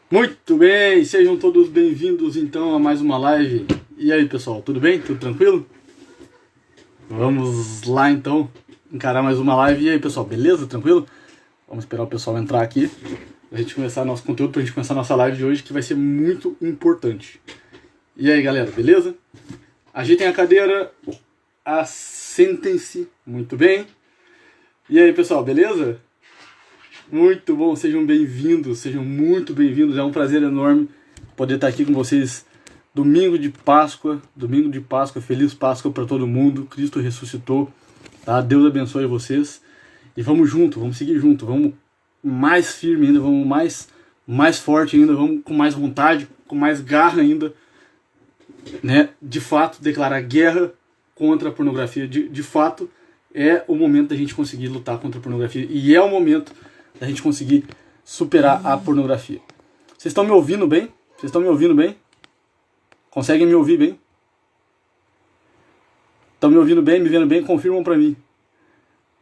Muito bem, sejam todos bem-vindos então a mais uma live. E aí pessoal, tudo bem? Tudo tranquilo? Vamos lá então encarar mais uma live. E aí pessoal, beleza? Tranquilo? Vamos esperar o pessoal entrar aqui pra gente começar nosso conteúdo, pra gente começar nossa live de hoje, que vai ser muito importante. E aí galera, beleza? Ajeitem a cadeira, assentem-se, muito bem. E aí pessoal, beleza? Muito bom, sejam bem-vindos, sejam muito bem-vindos. É um prazer enorme poder estar aqui com vocês. Domingo de Páscoa, feliz Páscoa para todo mundo. Cristo ressuscitou, tá? Deus abençoe vocês. E vamos junto, vamos seguir junto, vamos mais firme ainda, vamos mais forte ainda, vamos com mais vontade, com mais garra ainda, né? De fato, declarar guerra contra a pornografia. De fato, é o momento da gente conseguir lutar contra a pornografia. E é o momento da gente conseguir superar a pornografia. Vocês estão me ouvindo bem? Vocês estão me ouvindo bem? Conseguem me ouvir bem? Estão me ouvindo bem? Me vendo bem? Confirmam pra mim.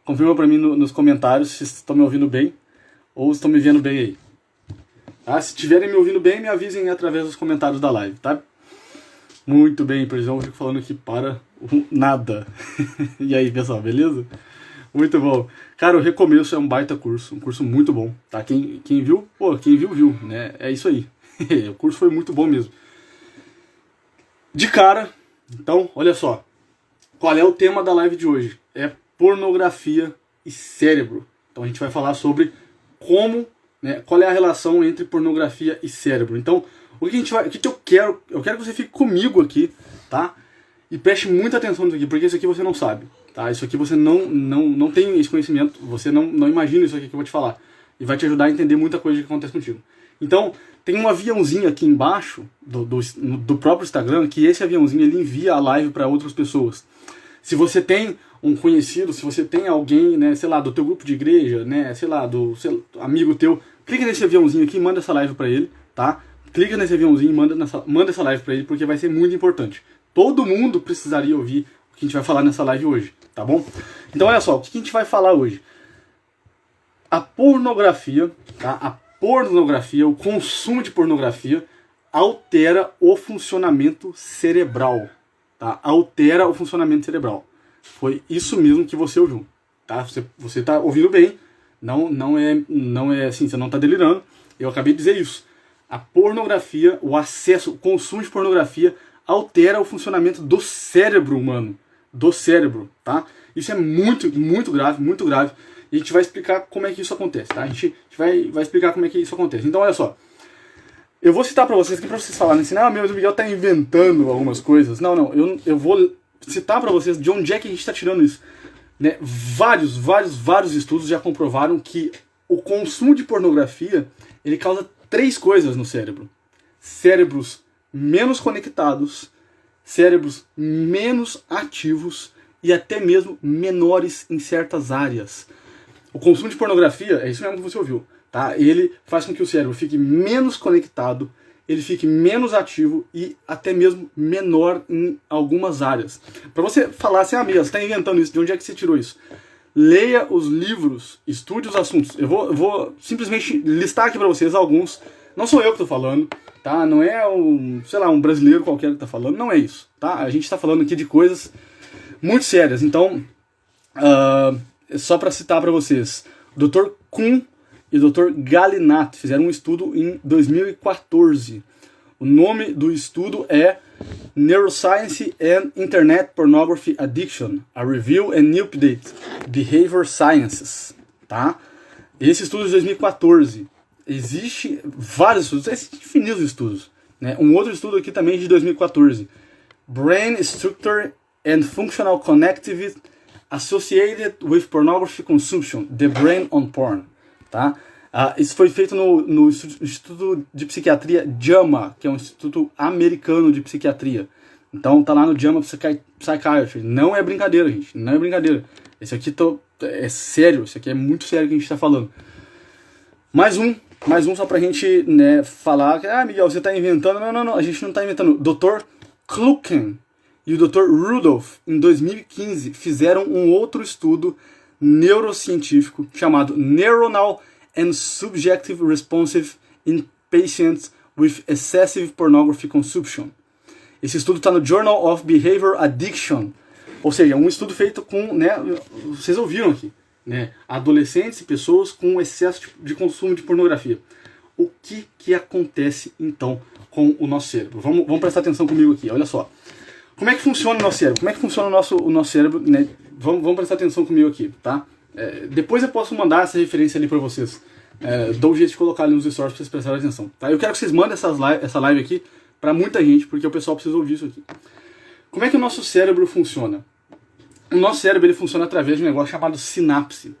Confirmam pra mim nos comentários se estão me ouvindo bem ou estão me vendo bem aí. Tá? Se estiverem me ouvindo bem, me avisem através dos comentários da live, tá? Muito bem, por exemplo, eu fico falando aqui para nada. E aí, pessoal, beleza? Muito bom. Cara, o Recomeço é um baita curso, um curso muito bom, tá? Quem viu, quem viu, né? É isso aí. O curso foi muito bom mesmo. De cara, então, olha só. Qual é o tema da live de hoje? É pornografia e cérebro. Então a gente vai falar sobre como, né, qual é a relação entre pornografia e cérebro. Então, o que eu quero que você fique comigo aqui, tá? E preste muita atenção nisso aqui, porque isso aqui você não sabe. Tá? Isso aqui você não tem esse conhecimento, você não imagina isso aqui que eu vou te falar. E vai te ajudar a entender muita coisa que acontece contigo. Então, tem um aviãozinho aqui embaixo do próprio Instagram, que esse aviãozinho ele envia a live para outras pessoas. Se você tem um conhecido, se você tem alguém, né, sei lá, do teu grupo de igreja, né, sei lá, amigo teu, clica nesse aviãozinho aqui e manda essa live para ele, tá? Clica nesse aviãozinho e manda essa live para ele, porque vai ser muito importante. Todo mundo precisaria ouvir o que a gente vai falar nessa live hoje, tá bom? Então olha só, o que a gente vai falar hoje? A pornografia, tá? A pornografia, o consumo de pornografia altera o funcionamento cerebral, tá? Altera o funcionamento cerebral. Foi isso mesmo que você ouviu, tá? Você tá ouvindo bem, não é assim, você não tá delirando. Eu acabei de dizer isso. A pornografia, o acesso, o consumo de pornografia altera o funcionamento do cérebro humano. Do cérebro, tá? Isso é muito grave, muito grave. E a gente vai explicar como é que isso acontece, tá? A gente vai explicar como é que isso acontece. Então, olha só. Eu vou citar pra vocês aqui, pra vocês falarem assim, meu, o Miguel tá inventando algumas coisas. Não, eu vou citar pra vocês de onde é que a gente tá tirando isso. Né? Vários estudos já comprovaram que o consumo de pornografia, ele causa 3 coisas no cérebro. Cérebros menos conectados, cérebros menos ativos e até mesmo menores em certas áreas. O consumo de pornografia, é isso mesmo que você ouviu, tá? Ele faz com que o cérebro fique menos conectado, ele fique menos ativo e até mesmo menor em algumas áreas. Para você falar assim, amiga, você está inventando isso, de onde é que você tirou isso? Leia os livros, estude os assuntos. Eu vou simplesmente listar aqui para vocês alguns. Não sou eu que estou falando, tá? Não é um brasileiro qualquer que está falando, não é isso, tá? A gente está falando aqui de coisas muito sérias. Então, só para citar para vocês, o Dr. Kuhn e o Dr. Galinato fizeram um estudo em 2014. O nome do estudo é Neuroscience and Internet Pornography Addiction, a Review and New Update, Behavior Sciences, tá? Esse estudo é de 2014. Existe vários estudos, existem infinitos estudos, né? Um outro estudo aqui também é de 2014, Brain Structure and Functional Connectivity Associated with Pornography Consumption, The Brain on Porn, tá? Isso foi feito no Instituto de Psiquiatria JAMA, que é um instituto americano de psiquiatria. Então tá lá no JAMA Psychiatry. Não é brincadeira, gente, não é brincadeira. Esse aqui é sério, isso aqui é muito sério que a gente tá falando. Mais um só pra gente, né, falar que, Miguel, você tá inventando. Não, a gente não tá inventando. Dr. Klucken e o Dr. Rudolph, em 2015, fizeram um outro estudo neurocientífico chamado Neuronal and Subjective Responsive patients with excessive pornography consumption. Esse estudo está no Journal of Behavior Addiction, ou seja, um estudo feito com, né, vocês ouviram aqui, né, adolescentes e pessoas com excesso de consumo de pornografia. O que acontece então com o nosso cérebro? Vamos prestar atenção comigo aqui, olha só. Como é que funciona o nosso cérebro? Como é que funciona o nosso cérebro, né? Vamos prestar atenção comigo aqui, tá? Depois eu posso mandar essa referência ali para vocês. Dou um jeito de colocar ali nos stories para vocês prestarem atenção, tá? Eu quero que vocês mandem essa live aqui para muita gente, porque o pessoal precisa ouvir isso aqui. Como é que o nosso cérebro funciona? O nosso cérebro ele funciona através de um negócio chamado sinapse.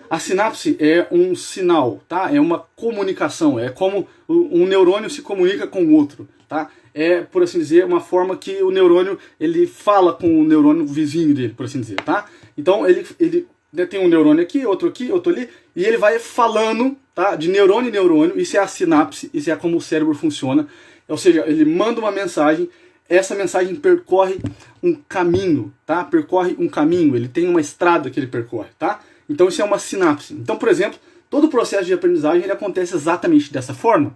A sinapse é um sinal, tá? É uma comunicação, é como um neurônio se comunica com o outro, tá? É, por assim dizer, uma forma que o neurônio ele fala com o neurônio vizinho dele, por assim dizer, tá? Então ele tem um neurônio aqui, outro ali, e ele vai falando, tá? De neurônio em neurônio, isso é a sinapse, isso é como o cérebro funciona. Ou seja, ele manda uma mensagem, essa mensagem percorre um caminho, tá? Percorre um caminho, ele tem uma estrada que ele percorre, tá? Então isso é uma sinapse. Então, por exemplo, todo o processo de aprendizagem ele acontece exatamente dessa forma.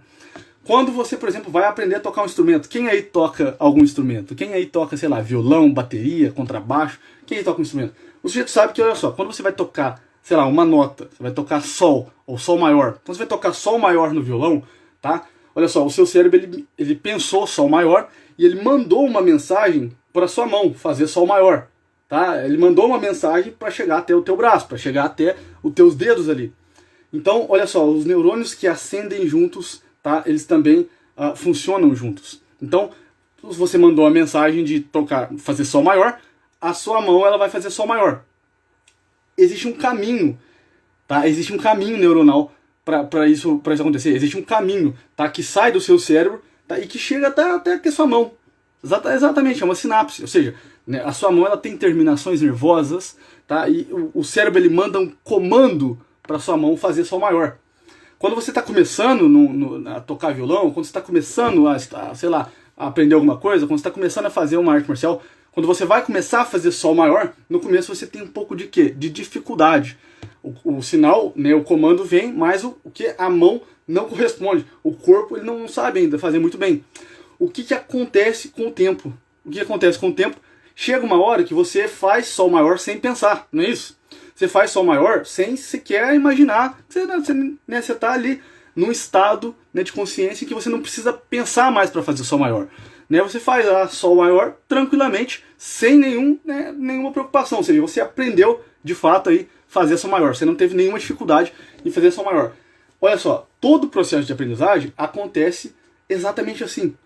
Quando você, por exemplo, vai aprender a tocar um instrumento, quem aí toca algum instrumento? Quem aí toca, sei lá, violão, bateria, contrabaixo? Quem aí toca um instrumento? O sujeito sabe que, olha só, quando você vai tocar, sei lá, uma nota, você vai tocar sol, ou sol maior. Quando você vai tocar sol maior no violão, tá? Olha só, o seu cérebro, ele pensou sol maior e ele mandou uma mensagem para sua mão fazer sol maior. Tá? Ele mandou uma mensagem para chegar até o teu braço, para chegar até os teus dedos ali. Então, olha só, os neurônios que acendem juntos, tá? Eles também funcionam juntos. Então, se você mandou a mensagem de fazer sol maior, a sua mão ela vai fazer sol maior. Existe um caminho, tá? Existe um caminho neuronal para isso acontecer. Existe um caminho, tá? Que sai do seu cérebro, tá? E que chega até a sua mão. Exatamente, é uma sinapse, ou seja, né, a sua mão ela tem terminações nervosas, tá? E o cérebro ele manda um comando para sua mão fazer sol maior. Quando você está começando a tocar violão, quando você está começando sei lá, a aprender alguma coisa, quando você está começando a fazer uma arte marcial, quando você vai começar a fazer sol maior, no começo você tem um pouco de quê? De dificuldade. O sinal, né, o comando vem, mas o que a mão não corresponde. O corpo ele não sabe ainda fazer muito bem. O que acontece com o tempo? O que acontece com o tempo? Chega uma hora que você faz sol maior sem pensar, não é isso? Você faz sol maior sem sequer imaginar que você está ali num estado, né, de consciência em que você não precisa pensar mais para fazer sol maior. Né? Você faz sol maior tranquilamente, sem nenhuma preocupação. Ou seja, você aprendeu de fato aí fazer sol maior. Você não teve nenhuma dificuldade em fazer sol maior. Olha só, todo o processo de aprendizagem acontece exatamente assim.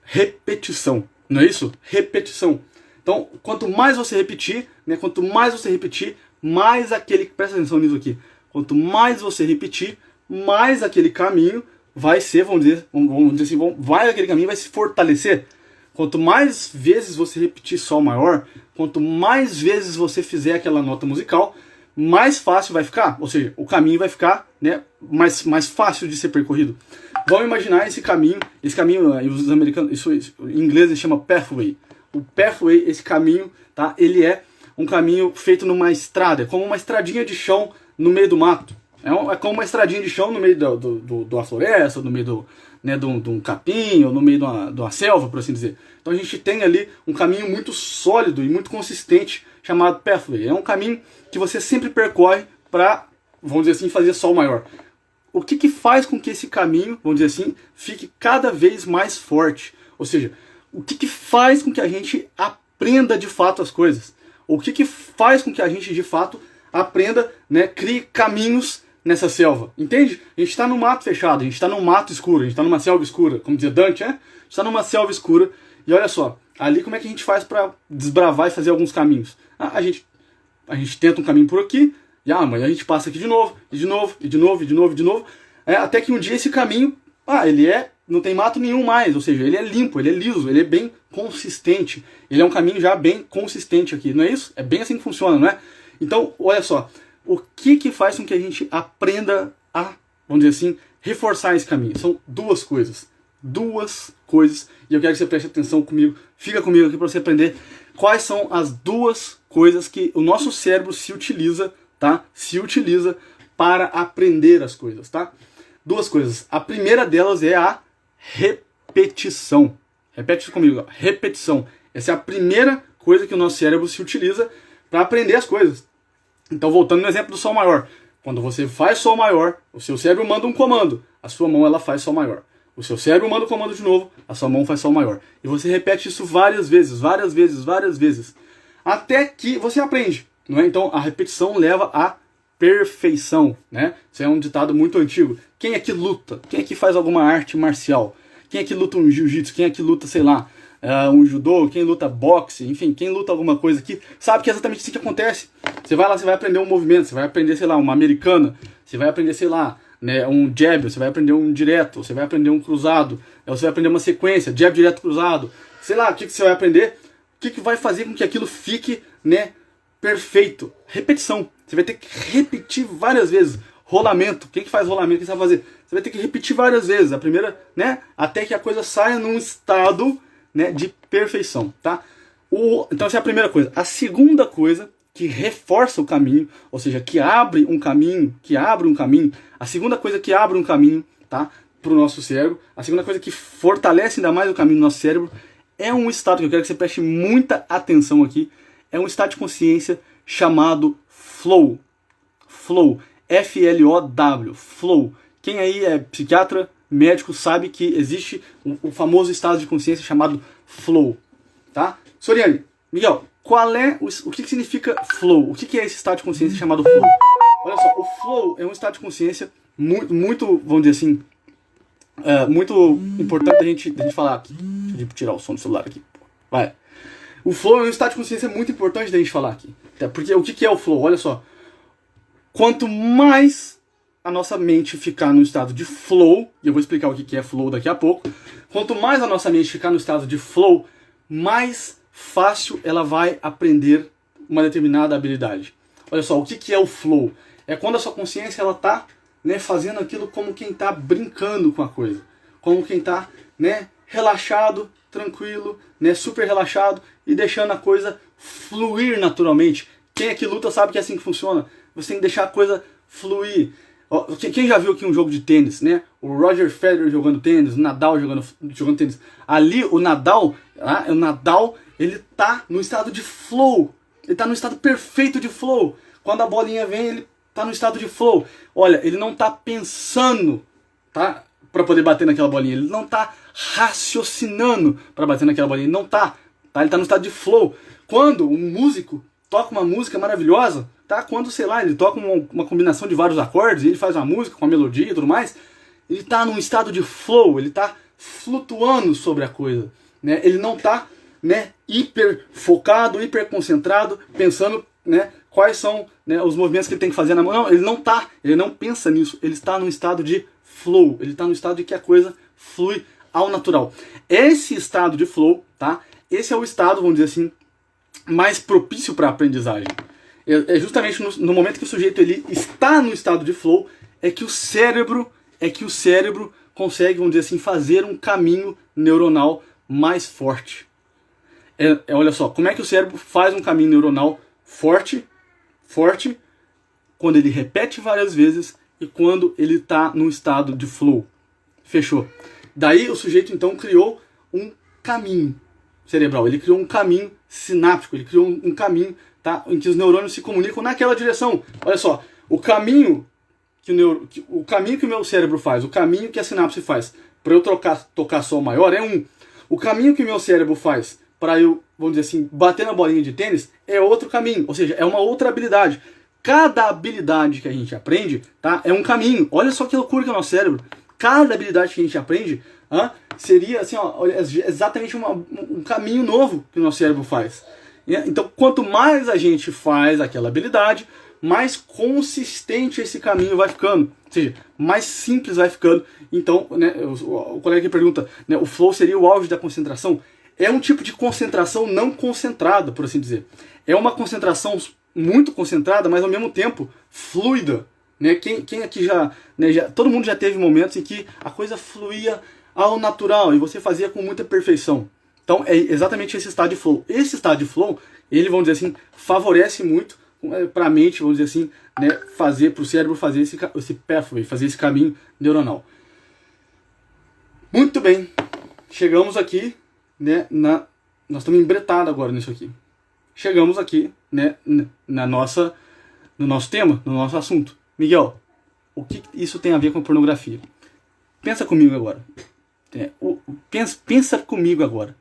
Repetição, não é isso? Repetição. Então, quanto mais você repetir, né, mais aquele, presta atenção nisso aqui, quanto mais você repetir, mais aquele caminho vai ser, vamos dizer assim, aquele caminho vai se fortalecer. Quanto mais vezes você repetir sol maior, quanto mais vezes você fizer aquela nota musical, mais fácil vai ficar, ou seja, o caminho vai ficar, né, mais fácil de ser percorrido. Vamos imaginar esse caminho, os americanos, isso em inglês ele chama pathway. O pathway, esse caminho, tá, ele é um caminho feito numa estrada, é como uma estradinha de chão no meio do mato. É como uma estradinha de chão no meio da floresta, no meio de um capim, ou no meio de uma selva, por assim dizer. Então a gente tem ali um caminho muito sólido e muito consistente, chamado pathway. É um caminho que você sempre percorre para, vamos dizer assim, fazer sol maior. O que faz com que esse caminho, vamos dizer assim, fique cada vez mais forte? Ou seja, o que faz com que a gente aprenda de fato as coisas? O que faz com que a gente de fato aprenda, né, crie caminhos nessa selva? Entende? A gente está num mato fechado, a gente está num mato escuro, a gente está numa selva escura, como dizia Dante, né? A gente está numa selva escura e olha só, ali como é que a gente faz para desbravar e fazer alguns caminhos? A gente tenta um caminho por aqui, e amanhã a gente passa aqui de novo, até que um dia esse caminho, não tem mato nenhum mais, ou seja, ele é limpo, ele é liso, ele é bem consistente, ele é um caminho já bem consistente aqui, não é isso? É bem assim que funciona, não é? Então, olha só, o que faz com que a gente aprenda a, vamos dizer assim, reforçar esse caminho? São duas coisas, e eu quero que você preste atenção comigo, fica comigo aqui para você aprender quais são as duas coisas que o nosso cérebro se utiliza, tá? Se utiliza para aprender as coisas, tá? duas coisas. A primeira delas é a repetição. Repete isso comigo, repetição. Essa é a primeira coisa que o nosso cérebro se utiliza para aprender as coisas. Então, voltando no exemplo do Sol maior. Quando você faz Sol maior, o seu cérebro manda um comando. A sua mão ela faz Sol maior. O seu cérebro manda o comando de novo, a sua mão faz Sol maior. E você repete isso várias vezes, várias vezes, várias vezes. Até que você aprende. Não é? Então, a repetição leva à perfeição. Né? Isso é um ditado muito antigo. Quem é que luta? Quem é que faz alguma arte marcial? Quem é que luta um jiu-jitsu? Quem é que luta, sei lá, um judô? Quem luta boxe? Enfim, quem luta alguma coisa aqui, sabe que é exatamente assim que acontece. Você vai lá, você vai aprender um movimento, você vai aprender, sei lá, uma americana, você vai aprender, sei lá, né, um jab, você vai aprender um direto, você vai aprender um cruzado, você vai aprender uma sequência, jab, direto, cruzado. Sei lá, o que você vai aprender? O que vai fazer com que aquilo fique, né, perfeito? Repetição. Você vai ter que repetir várias vezes. Rolamento. Quem que faz rolamento? O que você vai fazer? Você vai ter que repetir várias vezes. A primeira, né? Até que a coisa saia num estado, né, de perfeição, tá? Então essa é a primeira coisa. A segunda coisa que reforça o caminho, ou seja, que abre um caminho, a segunda coisa que abre um caminho, tá, para o nosso cérebro, a segunda coisa que fortalece ainda mais o caminho do nosso cérebro é um estado que eu quero que você preste muita atenção aqui, é um estado de consciência chamado flow. Flow. F-L-O-W, flow. Quem aí é psiquiatra, médico, sabe que existe o famoso estado de consciência chamado flow, tá? Soriane, Miguel, qual é o que significa flow? O que é esse estado de consciência chamado flow? Olha só, o flow é um estado de consciência muito, vamos dizer assim, muito importante da gente falar aqui. Deixa eu tirar o som do celular aqui. Vai. O flow é um estado de consciência muito importante da gente falar aqui. Tá? Porque o que é o flow? Olha só. Quanto mais a nossa mente ficar no estado de flow, e eu vou explicar o que é flow daqui a pouco, quanto mais a nossa mente ficar no estado de flow, mais fácil ela vai aprender uma determinada habilidade. Olha só, o que é o flow? É quando a sua consciência ela tá, né, fazendo aquilo como quem está brincando com a coisa, como quem está, né, relaxado, tranquilo, né, super relaxado e deixando a coisa fluir naturalmente. Quem é que luta sabe que é assim que funciona. Você tem que deixar a coisa fluir. Quem já viu aqui um jogo de tênis, né? O Roger Federer jogando tênis, o Nadal jogando tênis. Ali o Nadal, ele tá no estado de flow. Ele tá no estado perfeito de flow. Quando a bolinha vem, ele tá no estado de flow. Olha, ele não tá pensando, tá? Para poder bater naquela bolinha. Ele não tá raciocinando para bater naquela bolinha. Ele não tá. Ele tá no estado de flow. Quando um músico toca uma música maravilhosa, tá? Quando, sei lá, ele toca uma combinação de vários acordes, e ele faz uma música com a melodia e tudo mais, ele tá num estado de flow, ele tá flutuando sobre a coisa, né? Ele não tá, né, hiper focado, hiper concentrado, pensando, né, quais são, né, os movimentos que ele tem que fazer na mão. Não, ele não pensa nisso, ele está num estado de flow, ele está num estado de que a coisa flui ao natural. Esse estado de flow, tá? Esse é o estado, vamos dizer assim, mais propício para a aprendizagem. É justamente no momento que o sujeito ele está no estado de flow é que o cérebro consegue, vamos dizer assim, fazer um caminho neuronal mais forte. Olha só, como é que o cérebro faz um caminho neuronal forte, quando ele repete várias vezes e quando ele está num estado de flow. Fechou. Daí o sujeito então criou um caminho cerebral, ele criou um caminho sináptico, ele criou um caminho, tá, em que os neurônios se comunicam naquela direção. Olha só, o caminho que o meu cérebro faz, o caminho que a sinapse faz para eu tocar Sol maior é um. O caminho que o meu cérebro faz para eu, vamos dizer assim, bater na bolinha de tênis é outro caminho, ou seja, é uma outra habilidade. Cada habilidade que a gente aprende, tá, é um caminho. Olha só que loucura que é o nosso cérebro. Cada habilidade que a gente aprende seria assim, ó, exatamente um caminho novo que o nosso cérebro faz. Então, quanto mais a gente faz aquela habilidade, mais consistente esse caminho vai ficando. Ou seja, mais simples vai ficando. Então, né, o colega que pergunta, né, o flow seria o auge da concentração? É um tipo de concentração não concentrada, por assim dizer. É uma concentração muito concentrada, mas ao mesmo tempo fluida. Né? Quem aqui todo mundo já teve momentos em que a coisa fluía ao natural e você fazia com muita perfeição. Então é exatamente esse estado de flow. Esse estado de flow, ele, vamos dizer assim, favorece muito para a mente, vamos dizer assim, né, para o cérebro fazer esse pathway, fazer esse caminho neuronal. Muito bem, chegamos aqui, né, nós estamos embretados agora nisso aqui. Chegamos aqui, né, no nosso tema, no nosso assunto. Miguel, o que isso tem a ver com pornografia? Pensa comigo agora. Pensa comigo agora.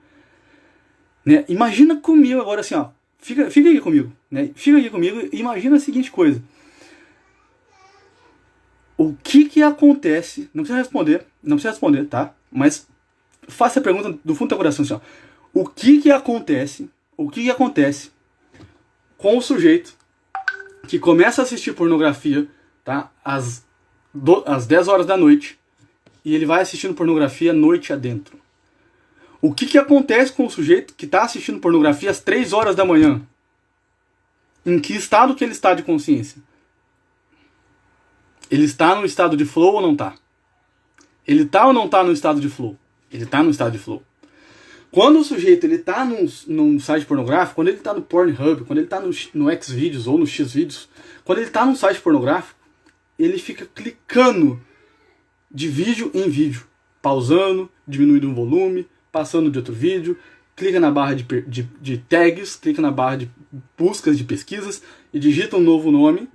Né? Imagina comigo agora assim, ó. Fica aqui comigo. Né? Fica aqui comigo e imagina a seguinte coisa. O que acontece? Não precisa responder, tá? Mas faça a pergunta do fundo do teu coração assim, ó. O que acontece com o sujeito que começa a assistir pornografia, tá? Às 10 horas da noite, e ele vai assistindo pornografia noite adentro? O que acontece com o sujeito que está assistindo pornografia às 3 horas da manhã? Em que estado que ele está de consciência? Ele está no estado de flow ou não está? Ele está ou não está no estado de flow? Ele está no estado de flow. Quando o sujeito está num site pornográfico, quando ele está no Pornhub, quando ele está no Xvideos ou no Xvideos, quando ele está num site pornográfico, ele fica clicando de vídeo em vídeo, pausando, diminuindo o volume, passando de outro vídeo, clica na barra de tags, clica na barra de buscas, de pesquisas e digita um novo nome.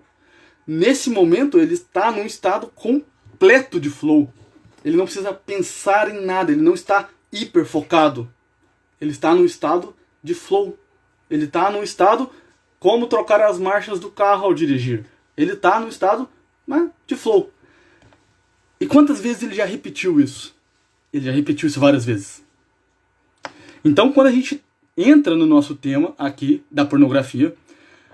Nesse momento ele está num estado completo de flow. Ele não precisa pensar em nada, ele não está hiper focado. Ele está num estado de flow. Ele está num estado como trocar as marchas do carro ao dirigir. Ele está num estado, né, de flow. E quantas vezes ele já repetiu isso? Ele já repetiu isso várias vezes. Então, quando a gente entra no nosso tema aqui da pornografia,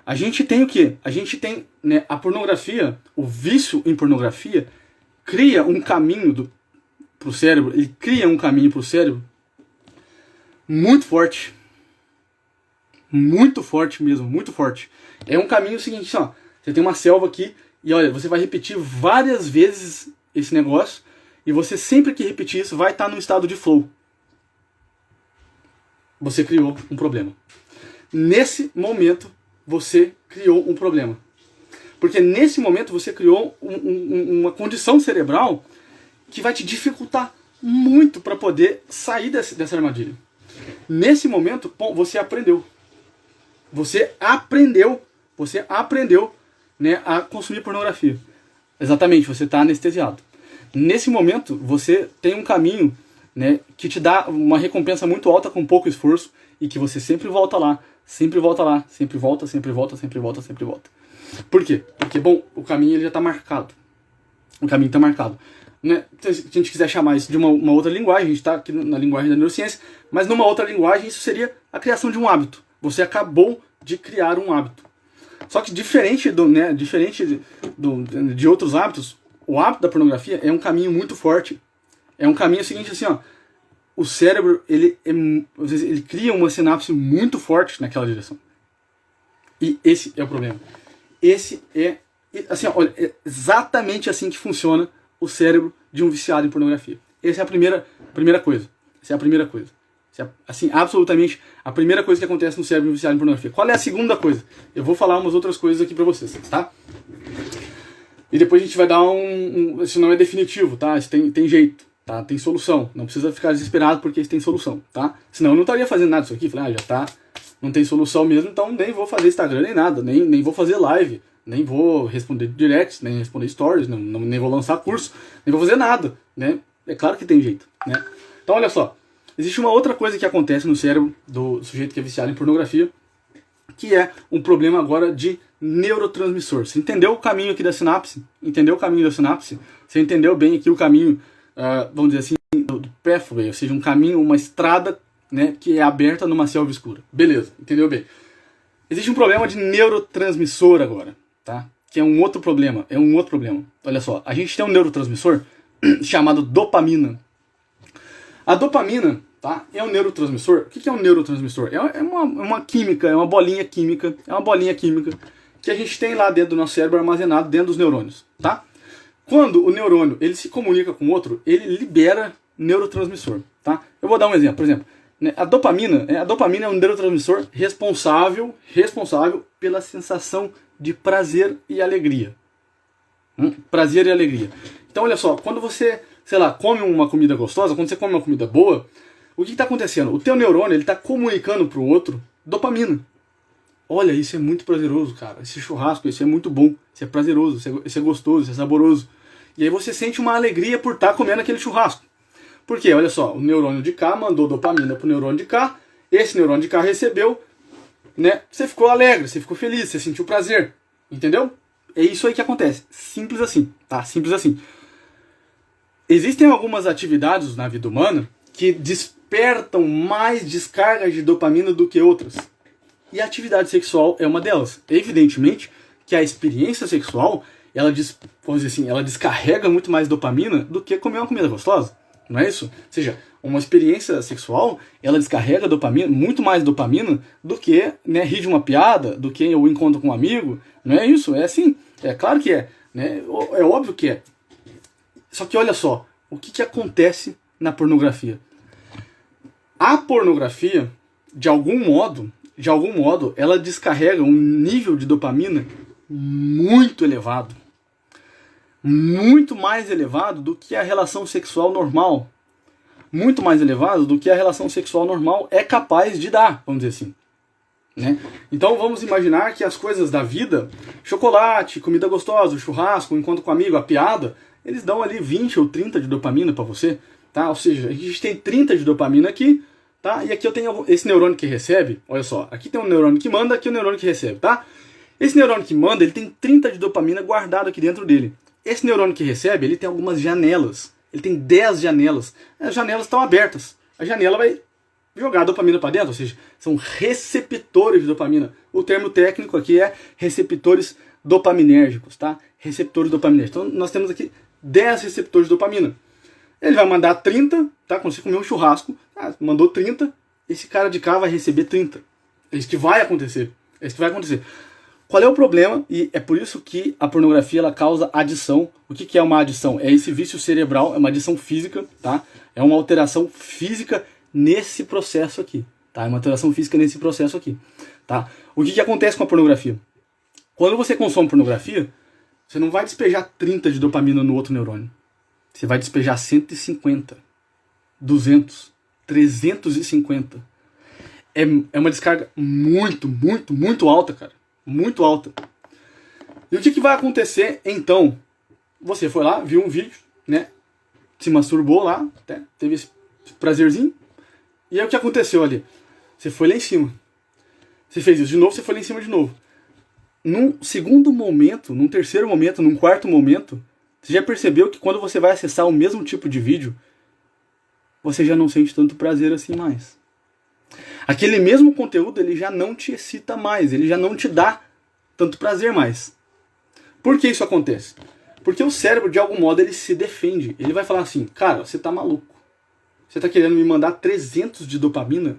a gente tem o quê? A gente tem, né, a pornografia, o vício em pornografia, cria um caminho para o cérebro, ele cria um caminho para o cérebro muito forte. Muito forte mesmo, muito forte. É um caminho seguinte, ó, você tem uma selva aqui e olha, você vai repetir várias vezes esse negócio e você sempre que repetir isso vai estar no estado de flow. Você criou um problema. Nesse momento, você criou um problema. Porque nesse momento você criou uma condição cerebral que vai te dificultar muito para poder sair dessa armadilha. Nesse momento, você aprendeu. Você aprendeu, né, a consumir pornografia. Exatamente, você está anestesiado. Nesse momento, você tem um caminho, né, que te dá uma recompensa muito alta com pouco esforço e que você sempre volta lá, sempre volta lá, sempre volta, sempre volta, sempre volta, sempre volta. Por quê? Porque, bom, o caminho ele já está marcado. O caminho está marcado. Né? Se a gente quiser chamar isso de uma outra linguagem, a gente está aqui na linguagem da neurociência, mas numa outra linguagem isso seria a criação de um hábito. Você acabou de criar um hábito. Só que diferente de outros hábitos, o hábito da pornografia é um caminho muito forte. É um caminho seguinte assim, ó, o cérebro ele cria uma sinapse muito forte naquela direção. E esse é o problema. Esse é, assim, ó, olha, é exatamente assim que funciona o cérebro de um viciado em pornografia. Essa é a primeira coisa. Essa é a primeira coisa. Essa é, assim, absolutamente a primeira coisa que acontece no cérebro de um viciado em pornografia. Qual é a segunda coisa? Eu vou falar umas outras coisas aqui pra vocês, tá? E depois a gente vai dar isso não é definitivo, tá? Isso tem jeito, tá? Tem solução. Não precisa ficar desesperado porque isso tem solução, tá? Senão eu não estaria fazendo nada disso aqui. Falei, já tá, não tem solução mesmo, então nem vou fazer Instagram nem nada, nem vou fazer live, nem vou responder directs, nem responder stories, nem vou lançar curso, nem vou fazer nada, né? É claro que tem jeito, né? Então olha só, existe uma outra coisa que acontece no cérebro do sujeito que é viciado em pornografia, que é um problema agora de neurotransmissor. Você entendeu o caminho aqui da sinapse? Entendeu o caminho da sinapse? Você entendeu bem aqui o caminho, vamos dizer assim, do pathway, ou seja, um caminho, uma estrada, né, que é aberta numa selva escura. Beleza, entendeu bem. Existe um problema de neurotransmissor agora, tá? Que é um outro problema, Olha só, a gente tem um neurotransmissor chamado dopamina. A dopamina, tá, é um neurotransmissor. O que é um neurotransmissor? É uma química, é uma bolinha química que a gente tem lá dentro do nosso cérebro armazenado dentro dos neurônios, tá? Quando o neurônio ele se comunica com o outro, ele libera neurotransmissor, tá? Eu vou dar um exemplo. Por exemplo, Né? A dopamina é um neurotransmissor responsável pela sensação de prazer e alegria. Prazer e alegria. Então, olha só, quando você, sei lá, come uma comida gostosa, quando você come uma comida boa, o que está acontecendo? O teu neurônio está comunicando para o outro dopamina. Olha, isso é muito prazeroso, cara. Esse churrasco, isso é muito bom. Isso é prazeroso, isso é gostoso, isso é saboroso. E aí você sente uma alegria por estar comendo aquele churrasco. Por quê? Olha só, o neurônio de cá mandou dopamina pro neurônio de cá, esse neurônio de cá recebeu, né? Você ficou alegre, você ficou feliz, você sentiu prazer. Entendeu? É isso aí que acontece. Simples assim, tá? Simples assim. Existem algumas atividades na vida humana que despertam mais descargas de dopamina do que outras. E a atividade sexual é uma delas. Evidentemente que a experiência sexual, vamos dizer assim, ela descarrega muito mais dopamina do que comer uma comida gostosa. Não é isso? Ou seja, uma experiência sexual, ela descarrega dopamina, muito mais dopamina do que, né, rir de uma piada, do que o encontro com um amigo. Não é isso? É assim. É claro que é. Né? É óbvio que é. Só que olha só, o que acontece na pornografia? A pornografia, de algum modo, ela descarrega um nível de dopamina muito elevado. Muito mais elevado do que a relação sexual normal. Muito mais elevado do que a relação sexual normal é capaz de dar, vamos dizer assim. Né? Então vamos imaginar que as coisas da vida, chocolate, comida gostosa, churrasco, encontro com um amigo, a piada, eles dão ali 20 ou 30 de dopamina para você. Tá? Ou seja, a gente tem 30 de dopamina aqui, tá? E aqui eu tenho esse neurônio que recebe, olha só, aqui tem um neurônio que manda, aqui é o neurônio que recebe, tá? Esse neurônio que manda, ele tem 30 de dopamina guardado aqui dentro dele. Esse neurônio que recebe, ele tem algumas janelas. Ele tem 10 janelas. As janelas estão abertas. A janela vai jogar a dopamina para dentro, ou seja, são receptores de dopamina. O termo técnico aqui é receptores dopaminérgicos, tá? Receptores dopaminérgicos. Então nós temos aqui 10 receptores de dopamina. Ele vai mandar 30, tá? Quando você comer um churrasco, mandou 30, esse cara de cá vai receber 30. É isso que vai acontecer. É isso que vai acontecer. Qual é o problema? E é por isso que a pornografia ela causa adição. O que é uma adição? É esse vício cerebral, é uma adição física, tá? É uma alteração física nesse processo aqui, tá? É uma alteração física nesse processo aqui, tá? O que acontece com a pornografia? Quando você consome pornografia, você não vai despejar 30 de dopamina no outro neurônio. Você vai despejar 150, 200, 350. É uma descarga muito, muito, muito alta, cara. Muito alta. E o que vai acontecer então? Você foi lá, viu um vídeo, né? Se masturbou lá, até, teve esse prazerzinho. E aí o que aconteceu ali? Você foi lá em cima. Você fez isso de novo, você foi lá em cima de novo. Num segundo momento, num terceiro momento, num quarto momento, você já percebeu que quando você vai acessar o mesmo tipo de vídeo, você já não sente tanto prazer assim mais. Aquele mesmo conteúdo, ele já não te excita mais, ele já não te dá tanto prazer mais. Por que isso acontece? Porque o cérebro, de algum modo, ele se defende. Ele vai falar assim, cara, você tá maluco. Você tá querendo me mandar 300 de dopamina?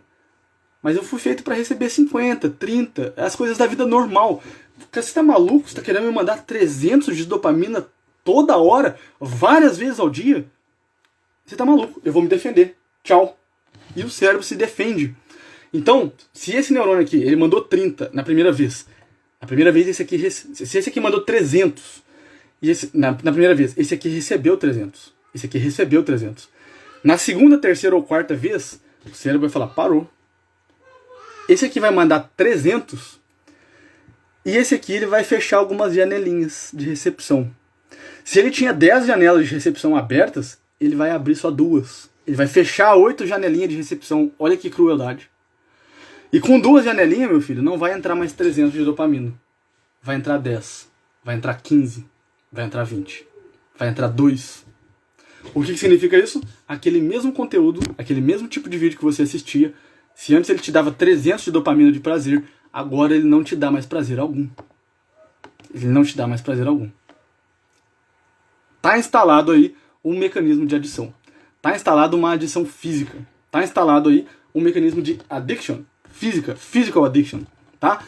Mas eu fui feito para receber 50, 30, as coisas da vida normal. Você tá maluco? Você tá querendo me mandar 300 de dopamina toda hora, várias vezes ao dia? Você tá maluco, eu vou me defender. Tchau. E o cérebro se defende. Então, se esse neurônio aqui, ele mandou 30 na primeira vez, se esse aqui mandou 300, e na primeira vez, esse aqui recebeu 300, esse aqui recebeu 300. Na segunda, terceira ou quarta vez, o cérebro vai falar, parou. Esse aqui vai mandar 300, e esse aqui ele vai fechar algumas janelinhas de recepção. Se ele tinha 10 janelas de recepção abertas, ele vai abrir só 2. Ele vai fechar 8 janelinhas de recepção. Olha que crueldade. E com 2 janelinhas, meu filho, não vai entrar mais 300 de dopamina. Vai entrar 10. Vai entrar 15. Vai entrar 20. Vai entrar 2. O que significa isso? Aquele mesmo conteúdo, aquele mesmo tipo de vídeo que você assistia, se antes ele te dava 300 de dopamina de prazer, agora ele não te dá mais prazer algum. Ele não te dá mais prazer algum. Está instalado aí um mecanismo de adição. Está instalado uma adição física. Está instalado aí um mecanismo de addiction física, physical addiction, tá?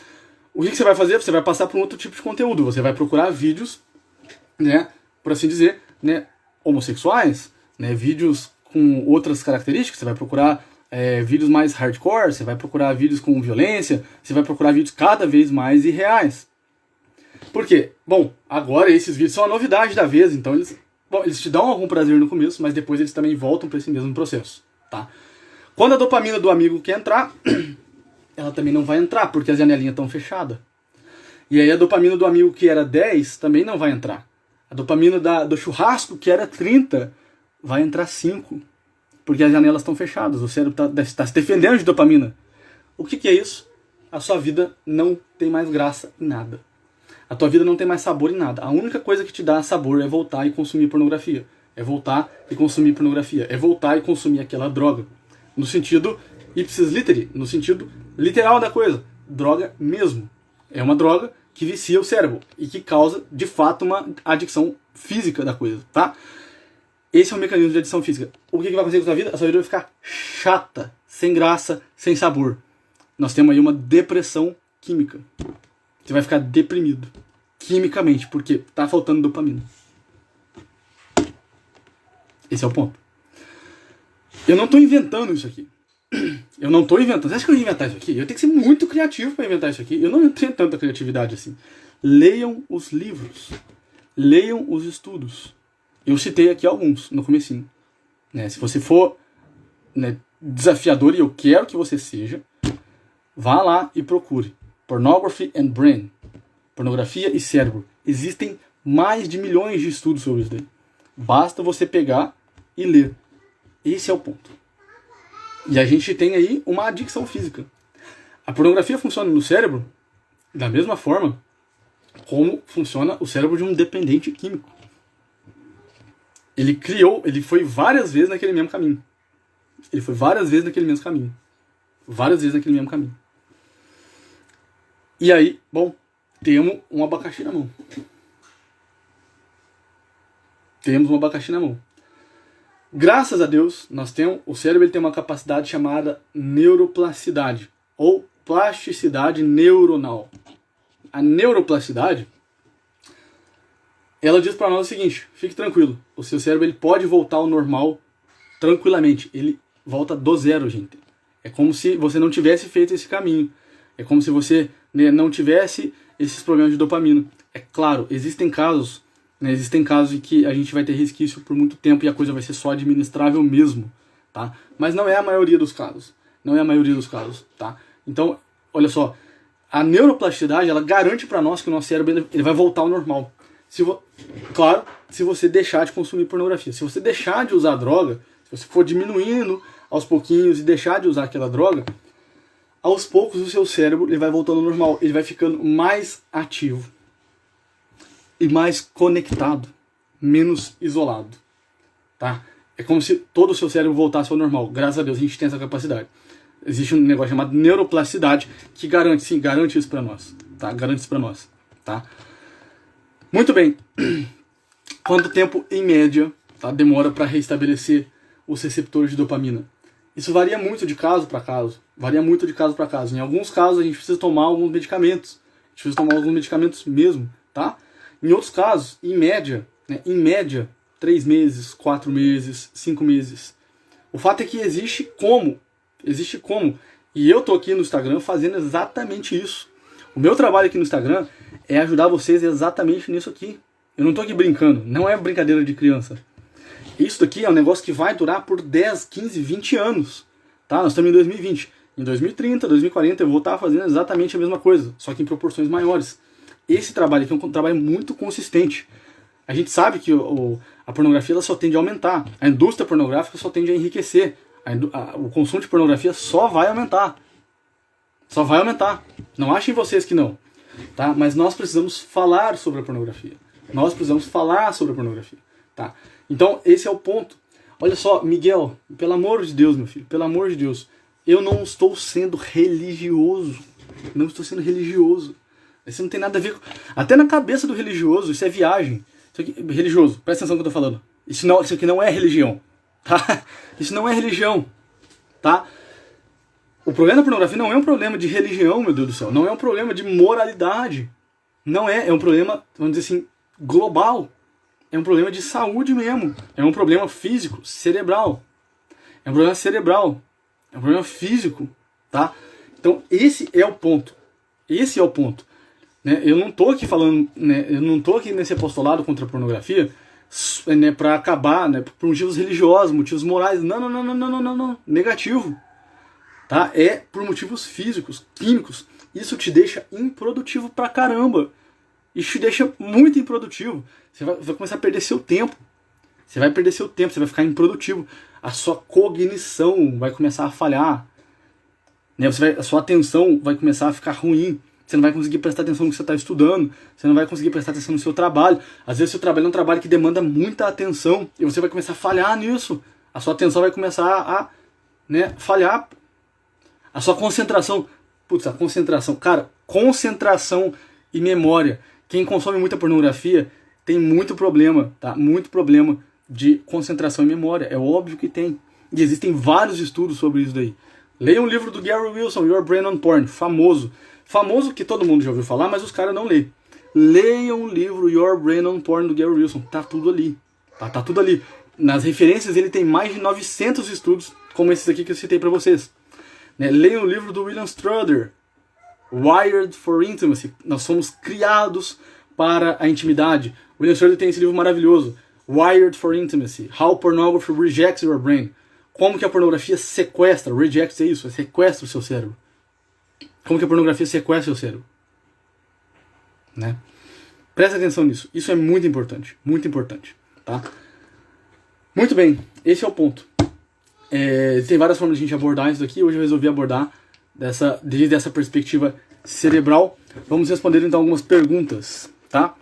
O que você vai fazer? Você vai passar para um outro tipo de conteúdo. Você vai procurar vídeos, né, por assim dizer, né, homossexuais, né, vídeos com outras características. Você vai procurar vídeos mais hardcore, você vai procurar vídeos com violência, você vai procurar vídeos cada vez mais irreais. Por quê? Bom, agora esses vídeos são a novidade da vez, então eles te dão algum prazer no começo, mas depois eles também voltam para esse mesmo processo, tá? Quando a dopamina do amigo quer entrar, ela também não vai entrar, porque as janelinhas estão fechadas. E aí a dopamina do amigo que era 10 também não vai entrar. A dopamina do churrasco que era 30 vai entrar 5, porque as janelas estão fechadas, o cérebro está se defendendo de dopamina. O que é isso? A sua vida não tem mais graça em nada. A tua vida não tem mais sabor em nada. A única coisa que te dá sabor é voltar e consumir pornografia. É voltar e consumir pornografia. É voltar e consumir aquela droga. No sentido ipsis literi, no sentido literal da coisa. Droga mesmo. É uma droga que vicia o cérebro e que causa, de fato, uma adicção física da coisa, tá? Esse é o mecanismo de adição física. O que vai acontecer com a sua vida? A sua vida vai ficar chata, sem graça, sem sabor. Nós temos aí uma depressão química. Você vai ficar deprimido, quimicamente, porque tá faltando dopamina. Esse é o ponto. Eu não tô inventando isso aqui. Eu não tô inventando. Você acha que eu ia inventar isso aqui? Eu tenho que ser muito criativo para inventar isso aqui. Eu não tenho tanta criatividade assim. Leiam os livros. Leiam os estudos. Eu citei aqui alguns no comecinho. Né? Se você for, né, desafiador, e eu quero que você seja, vá lá e procure. Pornography and Brain. Pornografia e cérebro. Existem mais de milhões de estudos sobre isso daí. Basta você pegar e ler. Esse é o ponto. E a gente tem aí uma adicção física. A pornografia funciona no cérebro da mesma forma como funciona o cérebro de um dependente químico. Ele foi várias vezes naquele mesmo caminho. Várias vezes naquele mesmo caminho. E aí, bom, temos um abacaxi na mão. Graças a Deus, o cérebro tem uma capacidade chamada neuroplasticidade, ou plasticidade neuronal. A neuroplasticidade, ela diz para nós o seguinte: fique tranquilo, o seu cérebro ele pode voltar ao normal tranquilamente. Ele volta do zero, gente. É como se você não tivesse feito esse caminho. É como se você, né, não tivesse esses problemas de dopamina. É claro, existem casos em que a gente vai ter resquício por muito tempo e a coisa vai ser só administrável mesmo, tá? Mas não é a maioria dos casos. Tá? Então, olha só, a neuroplasticidade, ela garante para nós que o nosso cérebro ele vai voltar ao normal. Claro, se você deixar de consumir pornografia. Se você deixar de usar droga, se você for diminuindo aos pouquinhos e deixar de usar aquela droga, aos poucos o seu cérebro ele vai voltando ao normal. Ele vai ficando mais ativo e mais conectado, menos isolado, tá? É como se todo o seu cérebro voltasse ao normal. Graças a Deus a gente tem essa capacidade. Existe um negócio chamado neuroplasticidade que garante isso para nós, tá? Garante isso para nós, tá? Muito bem. Quanto tempo em média, tá, demora para restabelecer os receptores de dopamina? Isso varia muito de caso para caso. Em alguns casos a gente precisa tomar alguns medicamentos. Mesmo, tá? Em outros casos, em média, 3 meses, 4 meses, 5 meses. O fato é que existe como. E eu tô aqui no Instagram fazendo exatamente isso. O meu trabalho aqui no Instagram é ajudar vocês exatamente nisso aqui. Eu não tô aqui brincando, não é brincadeira de criança. Isso daqui é um negócio que vai durar por 10, 15, 20 anos. Tá? Nós estamos em 2020. Em 2030, 2040 eu vou estar fazendo exatamente a mesma coisa, só que em proporções maiores. Esse trabalho aqui é um trabalho muito consistente. A gente sabe que a pornografia ela só tende a aumentar. A indústria pornográfica só tende a enriquecer. O consumo de pornografia só vai aumentar. Não achem vocês que não. Tá? Mas nós precisamos falar sobre a pornografia. Tá? Então, esse é o ponto. Olha só, Miguel, pelo amor de Deus, meu filho, pelo amor de Deus, eu não estou sendo religioso. Isso não tem nada a ver com... Até na cabeça do religioso, isso é viagem. Isso aqui, religioso, presta atenção no que eu tô falando. Isso aqui não é religião. Tá? Isso não é religião. Tá? O problema da pornografia não é um problema de religião, meu Deus do céu. Não é um problema de moralidade. Não é. É um problema, vamos dizer assim, global. É um problema de saúde mesmo. É um problema físico, cerebral. É um problema físico, tá? Então esse é o ponto. Esse é o ponto. Né? Eu não tô aqui falando, né? Eu não tô aqui nesse apostolado contra a pornografia, né, para acabar, né, por motivos religiosos, motivos morais. Não, não, não, não, não, não, não. Negativo. Tá? É por motivos físicos, químicos. Isso te deixa improdutivo pra caramba. Isso te deixa muito improdutivo. Você vai começar a perder seu tempo. Você vai perder seu tempo, você vai ficar improdutivo. A sua cognição vai começar a falhar. Né? A sua atenção vai começar a ficar ruim. Você não vai conseguir prestar atenção no que você está estudando. Você não vai conseguir prestar atenção no seu trabalho. Às vezes, seu trabalho é um trabalho que demanda muita atenção. E você vai começar a falhar nisso. A sua atenção vai começar a, né, falhar. A sua concentração. Putz, a concentração. Cara, concentração e memória. Quem consome muita pornografia tem muito problema, tá? Muito problema de concentração e memória. É óbvio que tem. E existem vários estudos sobre isso daí. Leia um livro do Gary Wilson, Your Brain on Porn. Famoso. Famoso que todo mundo já ouviu falar, mas os caras não lêem. Leia um livro, Your Brain on Porn, do Gary Wilson. Tá tudo ali. Tá tudo ali. Nas referências ele tem mais de 900 estudos, como esses aqui que eu citei pra vocês. Né? Leia um livro do William Struder, Wired for Intimacy. Nós somos criados para a intimidade. O William Struder tem esse livro maravilhoso, Wired for Intimacy, How Pornography Rejects Your Brain. Como que a pornografia sequestra, rejects é isso, sequestra o seu cérebro. Como que a pornografia sequestra o seu cérebro. Né? Presta atenção nisso, isso é muito importante, tá? Muito bem, esse é o ponto. Tem várias formas de a gente abordar isso daqui, hoje eu resolvi abordar desde essa perspectiva cerebral. Vamos responder então algumas perguntas, tá?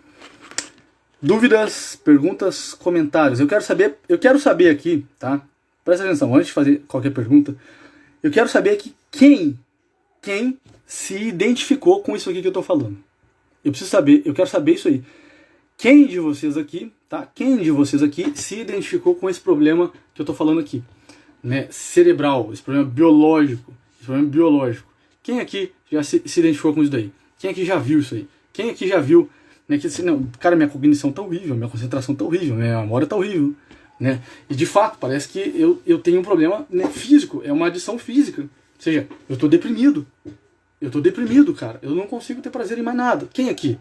Dúvidas, perguntas, comentários. Eu quero saber aqui, tá? Presta atenção, antes de fazer qualquer pergunta, eu quero saber aqui quem se identificou com isso aqui que eu tô falando. Eu quero saber isso aí. Quem de vocês aqui, tá? Quem de vocês aqui se identificou com esse problema que eu tô falando aqui? Né? Cerebral, esse problema biológico. Quem aqui já se identificou com isso daí? Quem aqui já viu isso aí? Quem aqui já viu, né, que assim, não, cara, minha cognição tá horrível, minha concentração tá horrível, minha memória tá horrível, né? E de fato, parece que eu tenho um problema, né, físico, é uma adição física. Ou seja, eu tô deprimido. Cara. Eu não consigo ter prazer em mais nada. Quem aqui?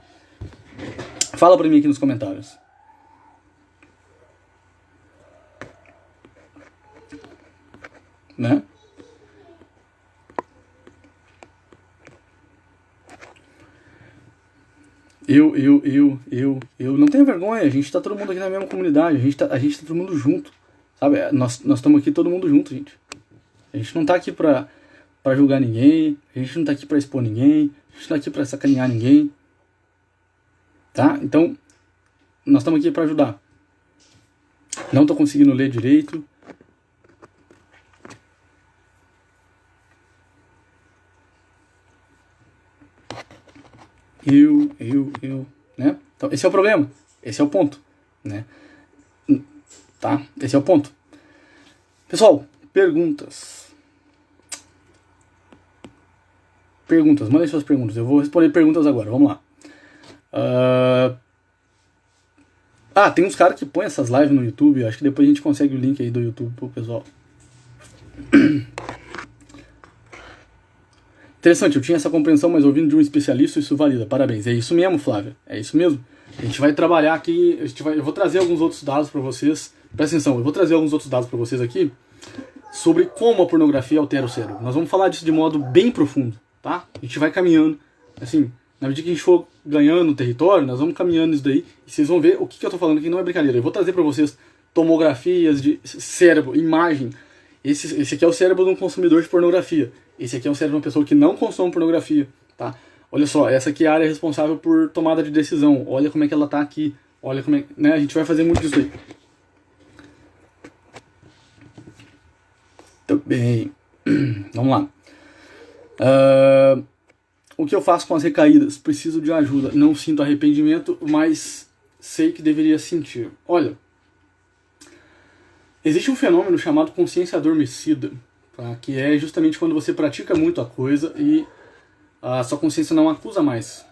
Fala pra mim aqui nos comentários. Né? Eu não tenho vergonha, a gente tá todo mundo aqui na mesma comunidade, a gente tá todo mundo junto, sabe? Nós estamos aqui todo mundo junto, gente. A gente não tá aqui pra julgar ninguém, a gente não tá aqui pra expor ninguém, a gente não tá aqui pra sacanear ninguém, tá? Então, nós estamos aqui pra ajudar. Não tô conseguindo ler direito. Né? Então, esse é o problema. Esse é o ponto, né? Tá? Esse é o ponto. Pessoal, perguntas. Mandem suas perguntas. Eu vou responder perguntas agora. Vamos lá. Tem uns caras que põem essas lives no YouTube. Acho que depois a gente consegue o link aí do YouTube pro pessoal. Interessante, eu tinha essa compreensão, mas ouvindo de um especialista isso valida. Parabéns. É isso mesmo, Flávia. É isso mesmo. A gente vai trabalhar aqui, eu vou trazer alguns outros dados para vocês. Presta atenção, eu vou trazer alguns outros dados para vocês aqui sobre como a pornografia altera o cérebro. Nós vamos falar disso de modo bem profundo, tá? A gente vai caminhando, assim, na medida que a gente for ganhando território, nós vamos caminhando isso daí e vocês vão ver o que eu tô falando aqui não é brincadeira. Eu vou trazer para vocês tomografias de cérebro, imagem. Esse aqui é o cérebro de um consumidor de pornografia. Esse aqui é um cérebro de uma pessoa que não consome pornografia, tá? Olha só, essa aqui é a área responsável por tomada de decisão. Olha como é que ela tá aqui. Olha como é, né? A gente vai fazer muito disso aí. Muito bem. Vamos lá. O que eu faço com as recaídas? Preciso de ajuda. Não sinto arrependimento, mas sei que deveria sentir. Olha, existe um fenômeno chamado consciência adormecida, tá? Que é justamente quando você pratica muito a coisa e a sua consciência não acusa mais.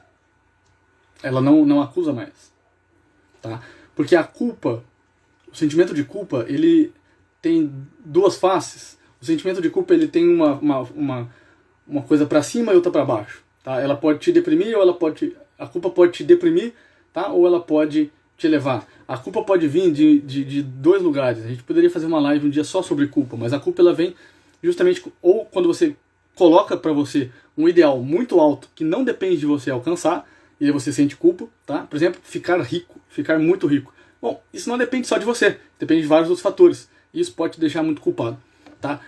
Ela não acusa mais. Tá? Porque a culpa, o sentimento de culpa, ele tem duas faces. O sentimento de culpa ele tem uma coisa para cima e outra para baixo. Tá? Ela pode te deprimir ou a culpa pode te deprimir, tá? Ou ela pode te elevar. A culpa pode vir de dois lugares. A gente poderia fazer uma live um dia só sobre culpa, mas a culpa ela vem justamente ou quando você coloca para você um ideal muito alto que não depende de você alcançar, e aí você sente culpa, tá? Por exemplo, ficar rico, ficar muito rico. Bom, isso não depende só de você, depende de vários outros fatores. E isso pode te deixar muito culpado, tá?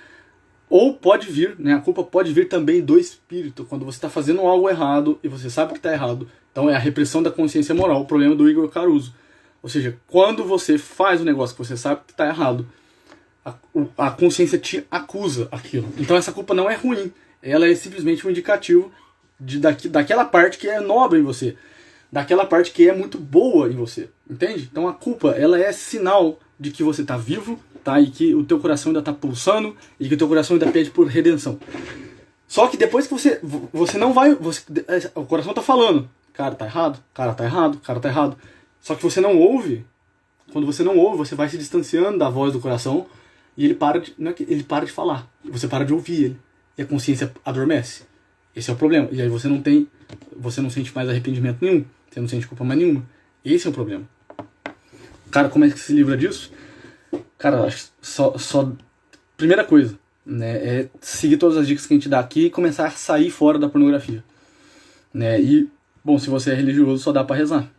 Ou pode vir, né? A culpa pode vir também do espírito, quando você está fazendo algo errado e você sabe que está errado. Então é a repressão da consciência moral, o problema do Igor Caruso. Ou seja, quando você faz um negócio que você sabe que está errado, a consciência te acusa aquilo. Então essa culpa não é ruim, ela é simplesmente um indicativo daquela parte que é nobre em você, daquela parte que é muito boa em você, entende? Então a culpa, ela é sinal de que você está vivo, tá? E que o teu coração ainda está pulsando e que o teu coração ainda pede por redenção. Só que depois que você não vai, o coração está falando, cara, tá errado, cara, tá errado, cara, tá errado. Só que você não ouve. Quando você não ouve, você vai se distanciando da voz do coração e ele ele para de falar. Você para de ouvir ele. E a consciência adormece. Esse é o problema. E aí você não sente mais arrependimento nenhum. Você não sente culpa mais nenhuma. Esse é o problema. Cara, como é que se livra disso? Cara, primeira coisa, né, é seguir todas as dicas que a gente dá aqui e começar a sair fora da pornografia. Né? E, bom, se você é religioso, só dá pra rezar.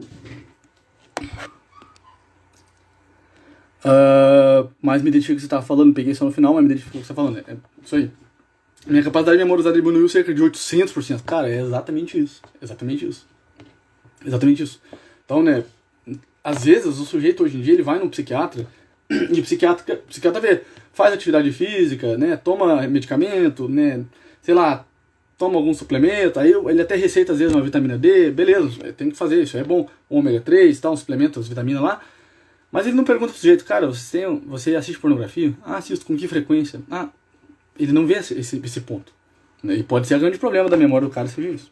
Mas me identifico com o que você estava falando, peguei só no final, mas me identifico com o que você está falando. É isso aí. Minha capacidade de memorizar diminuiu cerca de 800%. Cara, é exatamente isso. Exatamente isso. Exatamente isso. Então, né, às vezes o sujeito hoje em dia ele vai num psiquiatra e o psiquiatra vê, faz atividade física, né, toma medicamento, né, sei lá, toma algum suplemento, aí ele até receita às vezes uma vitamina D, beleza, tem que fazer isso, é bom, ômega 3, tá, um suplemento, as vitaminas lá. Mas ele não pergunta pro sujeito, cara, você assiste pornografia? Ah, assisto, com que frequência? Ah, ele não vê esse ponto. E pode ser o grande problema da memória do cara seja isso.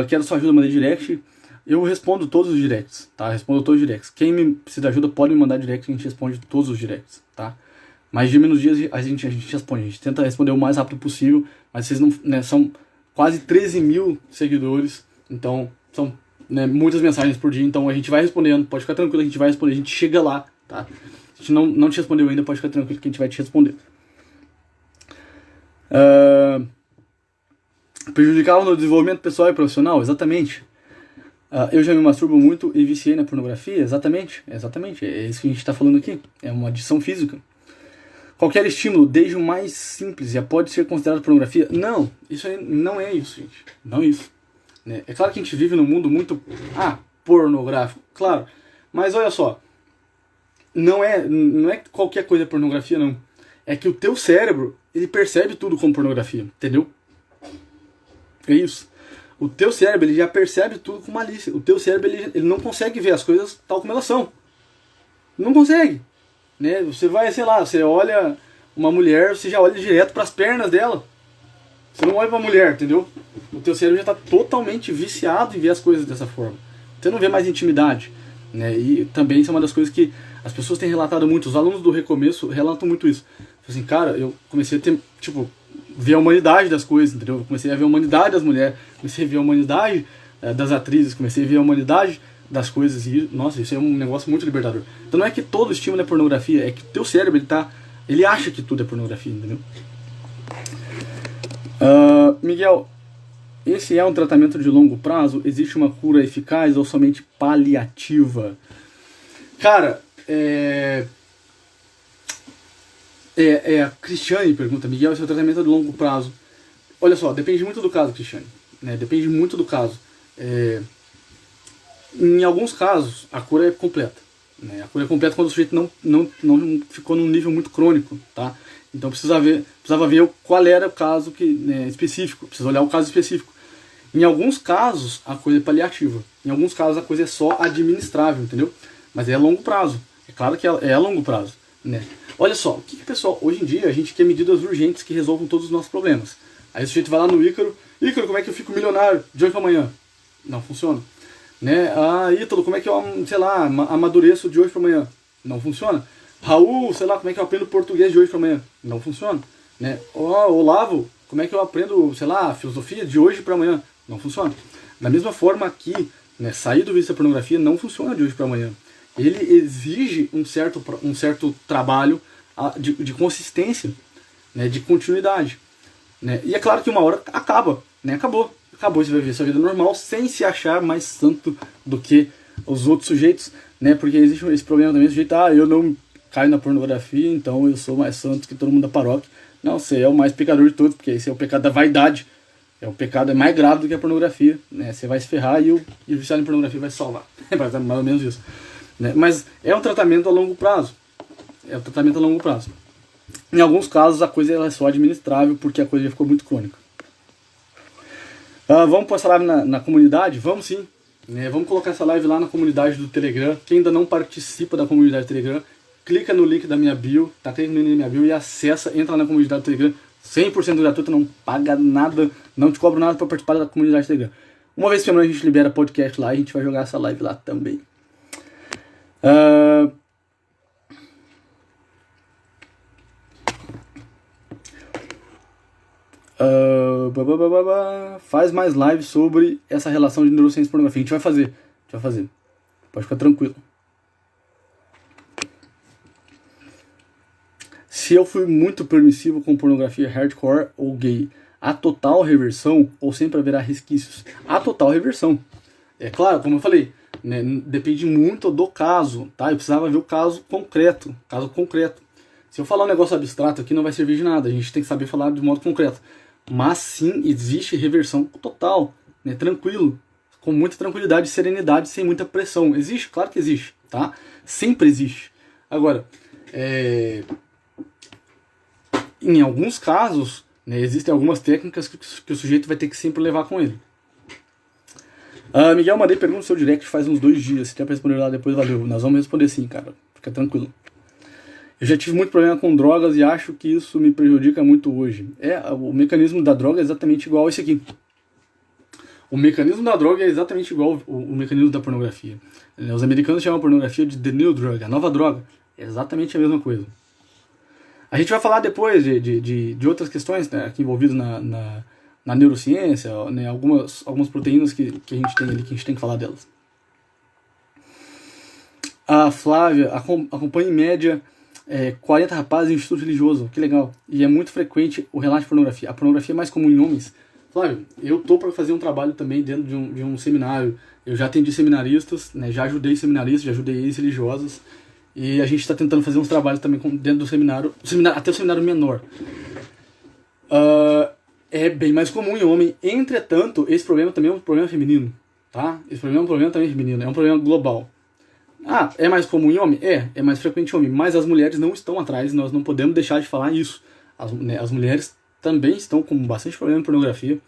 Quero sua ajuda, mandei direct. Eu respondo todos os directs, tá? Respondo todos os directs. Quem me precisa de ajuda pode me mandar direct, a gente responde todos os directs, tá? Mas de menos dias a gente responde, a gente tenta responder o mais rápido possível, mas vocês não, né, são quase 13 mil seguidores, então são, né, muitas mensagens por dia, então a gente vai respondendo, pode ficar tranquilo, a gente vai responder, a gente chega lá, tá? Se a gente não te respondeu ainda, pode ficar tranquilo que a gente vai te responder. Prejudicava no desenvolvimento pessoal e profissional? Exatamente. Eu já me masturbo muito e viciei na pornografia? Exatamente, é isso que a gente está falando aqui, é uma adição física. Qualquer estímulo, desde o mais simples, já pode ser considerado pornografia? Não, isso aí não é isso, gente, não é isso. Né? É claro que a gente vive num mundo muito pornográfico, claro, mas olha só, não é qualquer coisa pornografia, não. É que o teu cérebro, ele percebe tudo como pornografia, entendeu? É isso. O teu cérebro, ele já percebe tudo com malícia. O teu cérebro, ele não consegue ver as coisas tal como elas são. Não consegue. Né? Você vai, sei lá, você olha uma mulher, você já olha direto para as pernas dela. Você não olha para a mulher, entendeu? O teu cérebro já está totalmente viciado em ver as coisas dessa forma. Você não vê mais intimidade. Né? E também isso é uma das coisas que as pessoas têm relatado muito. Os alunos do Recomeço relatam muito isso. Assim, cara, eu comecei a ter, ver a humanidade das coisas, entendeu? Eu comecei a ver a humanidade das mulheres, comecei a ver a humanidade das atrizes, comecei a ver a humanidade das coisas e, nossa, isso é um negócio muito libertador. Então não é que todo estímulo é pornografia, é que o teu cérebro, ele acha que tudo é pornografia, entendeu? Miguel, esse é um tratamento de longo prazo? Existe uma cura eficaz ou somente paliativa? Cara, a Cristiane pergunta, Miguel, esse é um tratamento de longo prazo? Olha só, depende muito do caso, Cristiane. Né? Depende muito do caso. Em alguns casos, a cura é completa. Né? A cura é completa quando o sujeito não ficou num nível muito crônico. Tá? Então precisava ver qual era o caso específico. Precisa olhar o caso específico. Em alguns casos, a coisa é paliativa. Em alguns casos, a coisa é só administrável, entendeu? Mas é a longo prazo. É claro que é a longo prazo. Né? Olha só, pessoal, hoje em dia a gente quer medidas urgentes que resolvam todos os nossos problemas. Aí o sujeito vai lá no Ícaro, como é que eu fico milionário de hoje para amanhã? Não funciona. Né? Ítalo, como é que eu, sei lá, amadureço de hoje para amanhã? Não funciona. Raul, sei lá, como é que eu aprendo português de hoje para amanhã? Não funciona, né? Olavo, como é que eu aprendo, sei lá, filosofia de hoje para amanhã? Não funciona. Da mesma forma aqui, né, sair do vício da pornografia não funciona de hoje para amanhã. Ele exige um certo trabalho de consistência, né, de continuidade. Né? E é claro que uma hora acaba, né? Acabou, você vai viver sua vida normal sem se achar mais santo do que os outros sujeitos, né? Porque existe esse problema também, o sujeito, eu não caio na pornografia, então eu sou mais santo que todo mundo da paróquia. Não, você é o mais pecador de todos, porque esse é o pecado da vaidade, é o pecado mais grave do que a pornografia, né? Você vai se ferrar e o viciado em pornografia vai se salvar, é mais ou menos isso, né? Mas é um tratamento a longo prazo, Em alguns casos a coisa é só administrável porque a coisa já ficou muito crônica. Vamos pôr essa live na comunidade? Vamos sim. Vamos colocar essa live lá na comunidade do Telegram. Quem ainda não participa da comunidade do Telegram, clica no link da minha bio, clica no link da minha bio e acessa, entra na comunidade do Telegram. 100% gratuito, não paga nada, não te cobro nada para participar da comunidade do Telegram. Uma vez por semana a gente libera podcast lá e a gente vai jogar essa live lá também. Faz mais lives sobre essa relação de neurociência e pornografia. A gente vai fazer. Pode ficar tranquilo. Se eu fui muito permissivo com pornografia hardcore ou gay, a total reversão ou sempre haverá resquícios? A total reversão. É claro, como eu falei, né, depende muito do caso, tá? Eu precisava ver o caso concreto. Se eu falar um negócio abstrato aqui não vai servir de nada, a gente tem que saber falar de modo concreto. Mas sim, existe reversão total, né, tranquilo, com muita tranquilidade e serenidade, sem muita pressão. Existe? Claro que existe, tá? Sempre existe. Agora, em alguns casos, né, existem algumas técnicas que o sujeito vai ter que sempre levar com ele. Miguel, mandei pergunta no seu direct faz uns 2 dias. Se quer responder lá depois, valeu. Nós vamos responder sim, cara. Fica tranquilo. Eu já tive muito problema com drogas e acho que isso me prejudica muito hoje. O mecanismo da droga é exatamente igual a esse aqui. O mecanismo da droga é exatamente igual ao mecanismo da pornografia. Os americanos chamam a pornografia de the new drug, a nova droga. É exatamente a mesma coisa. A gente vai falar depois de outras questões, né, aqui envolvidas na neurociência, né, algumas proteínas que a gente tem ali, que a gente tem que falar delas. A Flávia acompanha em média 40 rapazes em instituto religioso, que legal. E é muito frequente o relato de pornografia. A pornografia é mais comum em homens. Flávio, eu tô para fazer um trabalho também dentro de um seminário. Eu já atendi seminaristas, né, já ajudei seminaristas, já ajudei ex-religiosas. E a gente está tentando fazer uns trabalhos também dentro do seminário, até o seminário menor. É bem mais comum em homem. Entretanto, esse problema também é um problema feminino, tá? Esse problema é um problema também feminino, é um problema global. É mais comum em homem? É mais frequente em homem, mas as mulheres não estão atrás, nós não podemos deixar de falar isso. As mulheres também estão com bastante problema em pornografia.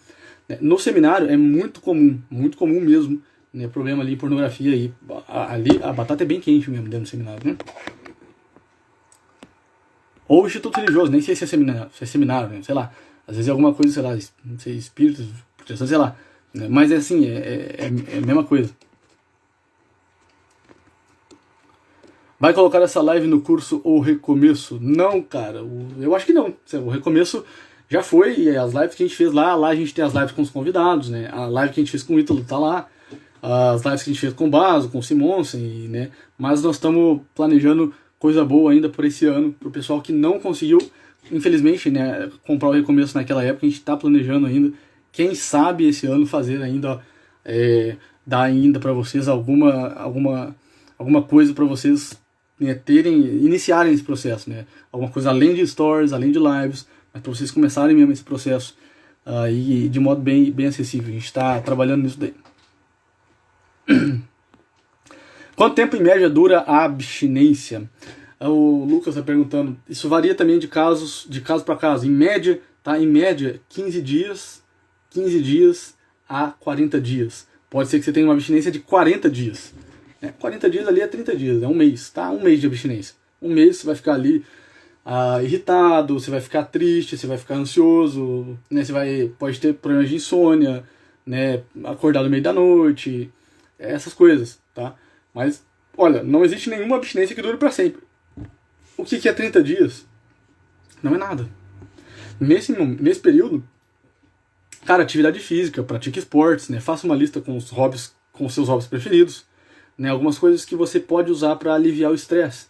No seminário é muito comum mesmo, né, problema ali em pornografia. Ali a batata é bem quente mesmo dentro do seminário, né? Ou instituto religioso, nem sei se é seminário, né, sei lá. Às vezes é alguma coisa, sei lá, não sei, espíritos, proteção, sei lá. Né, mas é assim, é a mesma coisa. Vai colocar essa live no curso ou recomeço? Não, cara, eu acho que não. O recomeço já foi, e as lives que a gente fez lá a gente tem as lives com os convidados, né? A live que a gente fez com o Ítalo tá lá, as lives que a gente fez com o Baso, com o Simonsen, né? Mas nós estamos planejando coisa boa ainda por esse ano, pro pessoal que não conseguiu, infelizmente, né, comprar o recomeço naquela época. A gente tá planejando ainda, quem sabe esse ano fazer ainda, dar ainda para vocês alguma coisa para vocês, né, iniciarem esse processo, né? Alguma coisa além de stories, além de lives, mas para vocês começarem mesmo esse processo e de modo bem acessível. A gente está trabalhando nisso daí. Quanto tempo em média dura a abstinência? O Lucas está perguntando. Isso varia também de caso para caso. Em média, tá? Em média, 15 dias a 40 dias. Pode ser que você tenha uma abstinência de 40 dias. 40 dias ali é 30 dias, é um mês, tá? Um mês de abstinência. Um mês você vai ficar ali irritado, você vai ficar triste, você vai ficar ansioso, né? Você pode ter problemas de insônia, né? Acordar no meio da noite, essas coisas, tá? Mas, olha, não existe nenhuma abstinência que dure para sempre. O que é 30 dias? Não é nada. Nesse período, cara, atividade física, pratique esportes, né? Faça uma lista com os hobbies, com os seus hobbies preferidos, né? Algumas coisas que você pode usar para aliviar o estresse.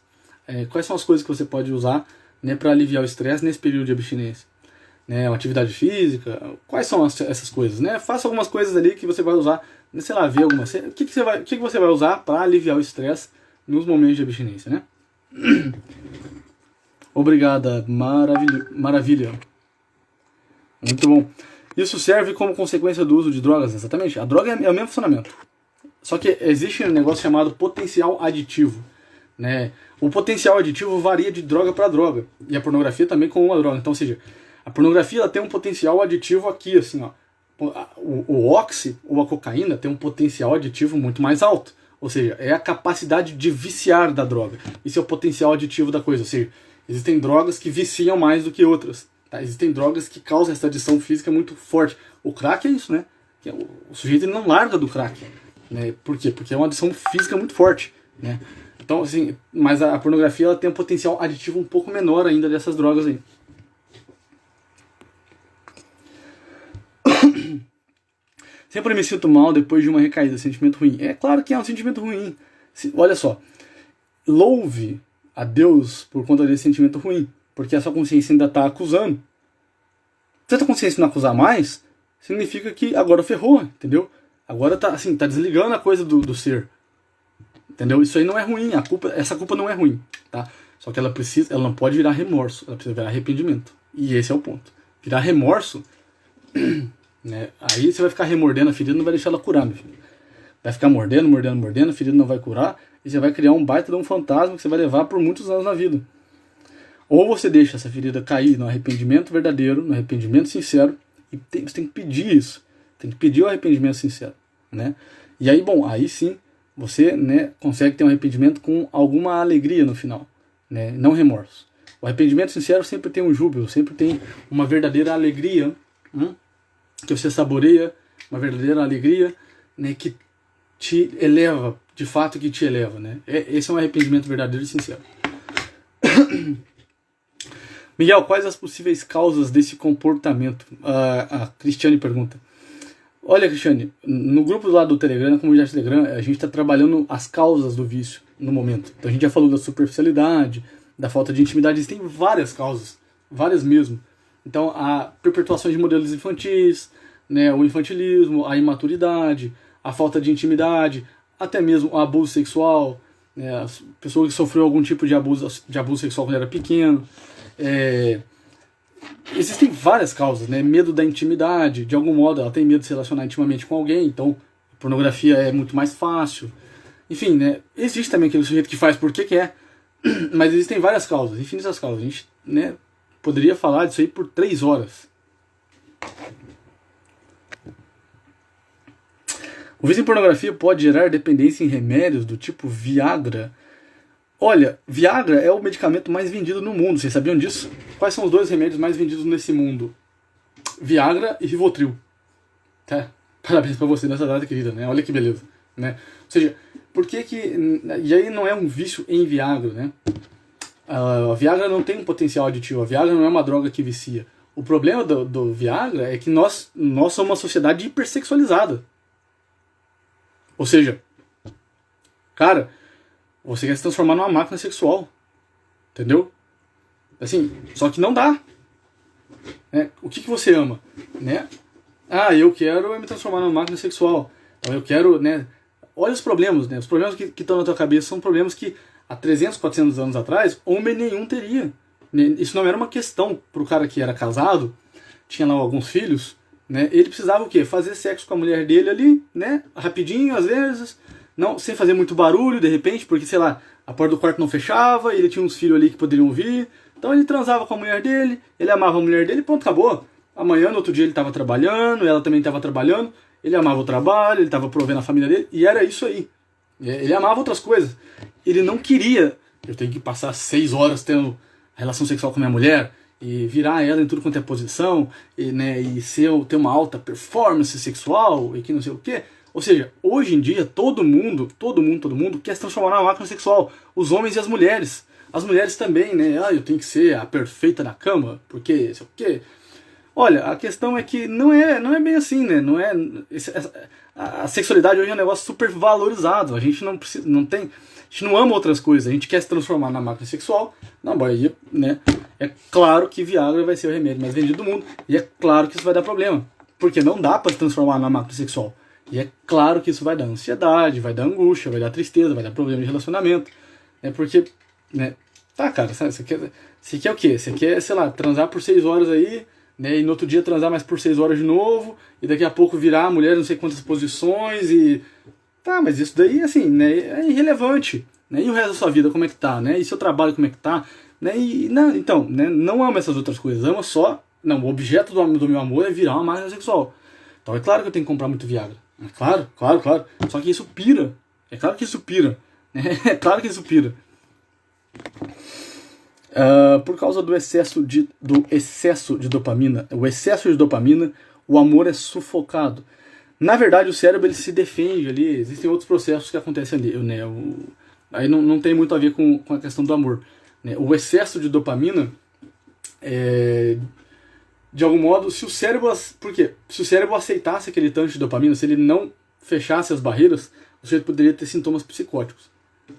Quais são as coisas que você pode usar, né, para aliviar o estresse nesse período de abstinência? Né, uma atividade física, quais são essas coisas, né? Faça algumas coisas ali que você vai usar, sei lá, ver algumas. O que você vai usar para aliviar o estresse nos momentos de abstinência, né? Obrigada, maravilha. Muito bom. Isso serve como consequência do uso de drogas, exatamente. A droga é o mesmo funcionamento. Só que existe um negócio chamado potencial aditivo, né? O potencial aditivo varia de droga para droga. E a pornografia também como uma droga. Então, ou seja, a pornografia ela tem um potencial aditivo aqui, assim, ó. O oxi ou a cocaína tem um potencial aditivo muito mais alto. Ou seja, é a capacidade de viciar da droga. Isso é o potencial aditivo da coisa. Ou seja, existem drogas que viciam mais do que outras. Tá? Existem drogas que causam essa adição física muito forte. O crack é isso, né? O sujeito ele não larga do crack. Né? Por quê? Porque é uma adição física muito forte. Né? Então, assim, mas a pornografia ela tem um potencial aditivo um pouco menor ainda dessas drogas aí. Sempre me sinto mal depois de uma recaída, sentimento ruim. É claro que é um sentimento ruim. Olha só, louve a Deus por conta desse sentimento ruim, porque a sua consciência ainda está acusando. Se a sua consciência não acusar mais, significa que agora ferrou, entendeu? Agora tá desligando a coisa do ser. Entendeu? Isso aí não é ruim, essa culpa não é ruim, tá? Só que ela não pode virar remorso, ela precisa virar arrependimento. E esse é o ponto. Virar remorso, né? Aí você vai ficar remordendo a ferida, não vai deixar ela curar, meu filho. Vai ficar mordendo, a ferida não vai curar, e você vai criar um baita de um fantasma que você vai levar por muitos anos na vida. Ou você deixa essa ferida cair no arrependimento verdadeiro, no arrependimento sincero, e você tem que pedir isso. Tem que pedir o arrependimento sincero, né? E aí, bom, aí sim, você, né, consegue ter um arrependimento com alguma alegria no final, né? Não remorso. O arrependimento sincero sempre tem um júbilo, sempre tem uma verdadeira alegria, que você saboreia, uma verdadeira alegria, né, que te eleva, de fato que te eleva, né? Esse é um arrependimento verdadeiro e sincero. Miguel, quais as possíveis causas desse comportamento? A Cristiane pergunta. Olha, Cristiane, no grupo lá do Telegram, na comunidade do Telegram, a gente está trabalhando as causas do vício no momento. Então a gente já falou da superficialidade, da falta de intimidade, existem várias causas, várias mesmo. Então a perpetuação de modelos infantis, né, o infantilismo, a imaturidade, a falta de intimidade, até mesmo o abuso sexual, né, a pessoa que sofreu algum tipo de abuso sexual quando era pequeno. Existem várias causas, né? Medo da intimidade, de algum modo ela tem medo de se relacionar intimamente com alguém, então a pornografia é muito mais fácil. Enfim, né? Existe também aquele sujeito que faz porque quer, mas existem várias causas, infinitas causas. A gente, né, poderia falar disso aí por 3 horas. O vício em pornografia pode gerar dependência em remédios do tipo Viagra. Olha, Viagra é o medicamento mais vendido no mundo, vocês sabiam disso? Quais são os 2 remédios mais vendidos nesse mundo? Viagra e Rivotril. Tá? Parabéns pra você nessa data, querida, né? Olha que beleza, né? Ou seja, por que que... E aí não é um vício em Viagra, né? A Viagra não tem um potencial aditivo, a Viagra não é uma droga que vicia. O problema do Viagra é que nós somos uma sociedade hipersexualizada. Ou seja, cara... Você quer se transformar numa máquina sexual. Entendeu? Assim, só que não dá. Né? O que você ama? Né? Eu quero me transformar numa máquina sexual. Então eu quero, né? Olha os problemas, né? Os problemas que estão na tua cabeça são problemas que há 300, 400 anos atrás, homem nenhum teria. Isso não era uma questão para o cara que era casado, tinha lá alguns filhos, né? Ele precisava o quê? Fazer sexo com a mulher dele ali, né? Rapidinho, às vezes... Não, sem fazer muito barulho, de repente, porque, sei lá, a porta do quarto não fechava, ele tinha uns filhos ali que poderiam ouvir. Então ele transava com a mulher dele, ele amava a mulher dele, ponto, acabou. Amanhã, no outro dia, ele estava trabalhando, ela também estava trabalhando, ele amava o trabalho, ele estava provendo a família dele, e era isso aí. Ele amava outras coisas. Ele não queria, eu tenho que passar 6 horas tendo relação sexual com minha mulher, e virar ela em tudo quanto é posição, e, né, e ter uma alta performance sexual, e que não sei o quê. Ou seja, hoje em dia todo mundo quer se transformar numa máquina sexual. Os homens e as mulheres. As mulheres também, né? Eu tenho que ser a perfeita na cama, porque sei o quê. Olha, a questão é que não é bem assim, né? Não é, a sexualidade hoje é um negócio super valorizado. A gente não precisa, não tem, a gente não ama outras coisas. A gente quer se transformar na máquina sexual. Na Bahia, né? É claro que Viagra vai ser o remédio mais vendido do mundo. E é claro que isso vai dar problema. Porque não dá para se transformar na máquina sexual. E é claro que isso vai dar ansiedade, vai dar angústia, vai dar tristeza, vai dar problema de relacionamento. É porque, né? Tá, cara, sabe, você quer o quê? Você quer, sei lá, transar por 6 horas aí, né? E no outro dia transar mais por 6 horas de novo, e daqui a pouco virar a mulher não sei quantas posições e... Tá, mas isso daí, assim, né, é irrelevante. Né? E o resto da sua vida, como é que tá, né? E seu trabalho, como é que tá? Né? E, não, então, né, não ama essas outras coisas, ama só... Não, o objeto do meu amor é virar uma máquina sexual. Então é claro que eu tenho que comprar muito Viagra. É claro, claro, claro. Só que isso pira. É claro que isso pira. É claro que isso pira. Por causa do excesso de dopamina, o excesso de dopamina, o amor é sufocado. Na verdade, o cérebro ele se defende ali, existem outros processos que acontecem ali, né? Aí não tem muito a ver com a questão do amor. Né? O excesso de dopamina, de algum modo, se o cérebro... Por quê? Se o cérebro aceitasse aquele tanto de dopamina, se ele não fechasse as barreiras, o sujeito poderia ter sintomas psicóticos.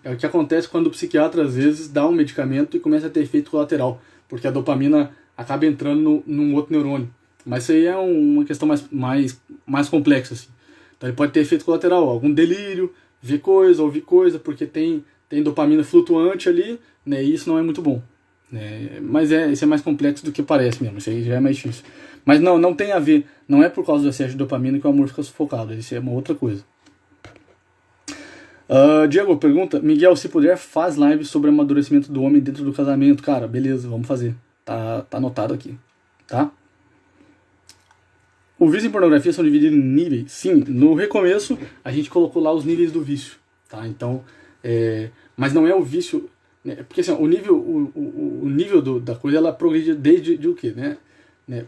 É o que acontece quando o psiquiatra, às vezes, dá um medicamento e começa a ter efeito colateral, porque a dopamina acaba entrando num outro neurônio. Mas isso aí é uma questão mais complexa, assim. Então ele pode ter efeito colateral, algum delírio, ver coisa, ouvir coisa, porque tem dopamina flutuante ali, né, e isso não é muito bom. Mas isso é mais complexo do que parece mesmo, isso aí já é mais difícil. Mas não tem a ver, não é por causa do excesso de dopamina que o amor fica sufocado, isso é uma outra coisa. Diego pergunta, Miguel, se puder, faz live sobre amadurecimento do homem dentro do casamento. Cara, beleza, vamos fazer. Tá anotado aqui, tá? O vício em pornografia são divididos em níveis. Sim, no recomeço a gente colocou lá os níveis do vício, tá? Então, mas não é o vício, né? Porque assim, o nível da coisa, ela progride desde o quê, né?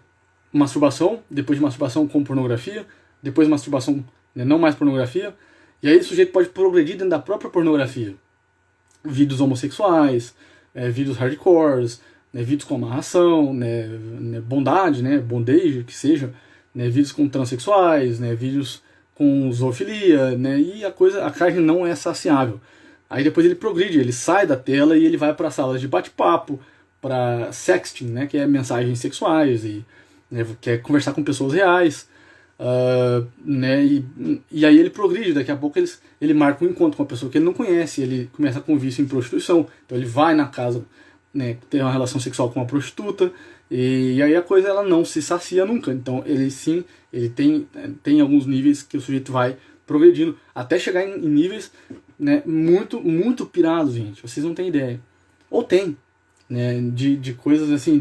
Masturbação, depois de masturbação com pornografia, depois de masturbação, né, não mais pornografia. E aí o sujeito pode progredir dentro da própria pornografia. Vídeos homossexuais, vídeos hardcores, né, vídeos com amarração, né, bondade, né, bondage, que seja, né, vídeos com transexuais, né, vídeos com zoofilia, né, e a carne não é saciável. Aí depois ele progride, ele sai da tela e ele vai para salas de bate-papo, para sexting, né, que é mensagens sexuais, e né, quer conversar com pessoas reais. Né, e aí ele progride, daqui a pouco ele marca um encontro com uma pessoa que ele não conhece, ele começa com vício em prostituição, então ele vai na casa, né, ter uma relação sexual com uma prostituta, e aí a coisa ela não se sacia nunca, então ele tem alguns níveis que o sujeito vai progredindo, até chegar em níveis, né, muito, muito pirados, gente, vocês não têm ideia, ou tem, né, de coisas assim,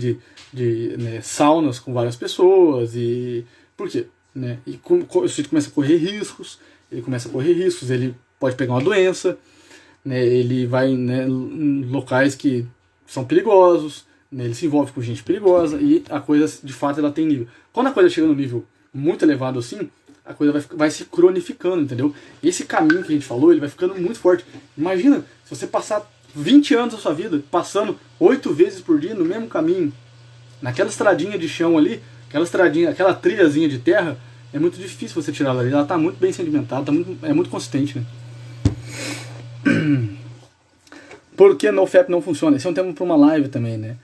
né, saunas com várias pessoas, e por quê? Né? E o sujeito começa a correr riscos, ele pode pegar uma doença, né? Ele vai, né, em locais que são perigosos, né? Ele se envolve com gente perigosa e a coisa, de fato, ela tem nível. Quando a coisa chega no nível muito elevado assim, a coisa vai se cronificando, entendeu? E esse caminho que a gente falou, ele vai ficando muito forte. Imagina, se você passar 20 anos da sua vida passando 8 vezes por dia no mesmo caminho, naquela estradinha de chão ali, aquela trilhazinha de terra, é muito difícil você tirar ela ali. Ela está muito bem sedimentada, é muito consistente, né? Por que NoFap não funciona? Esse é um tema para uma live também, né?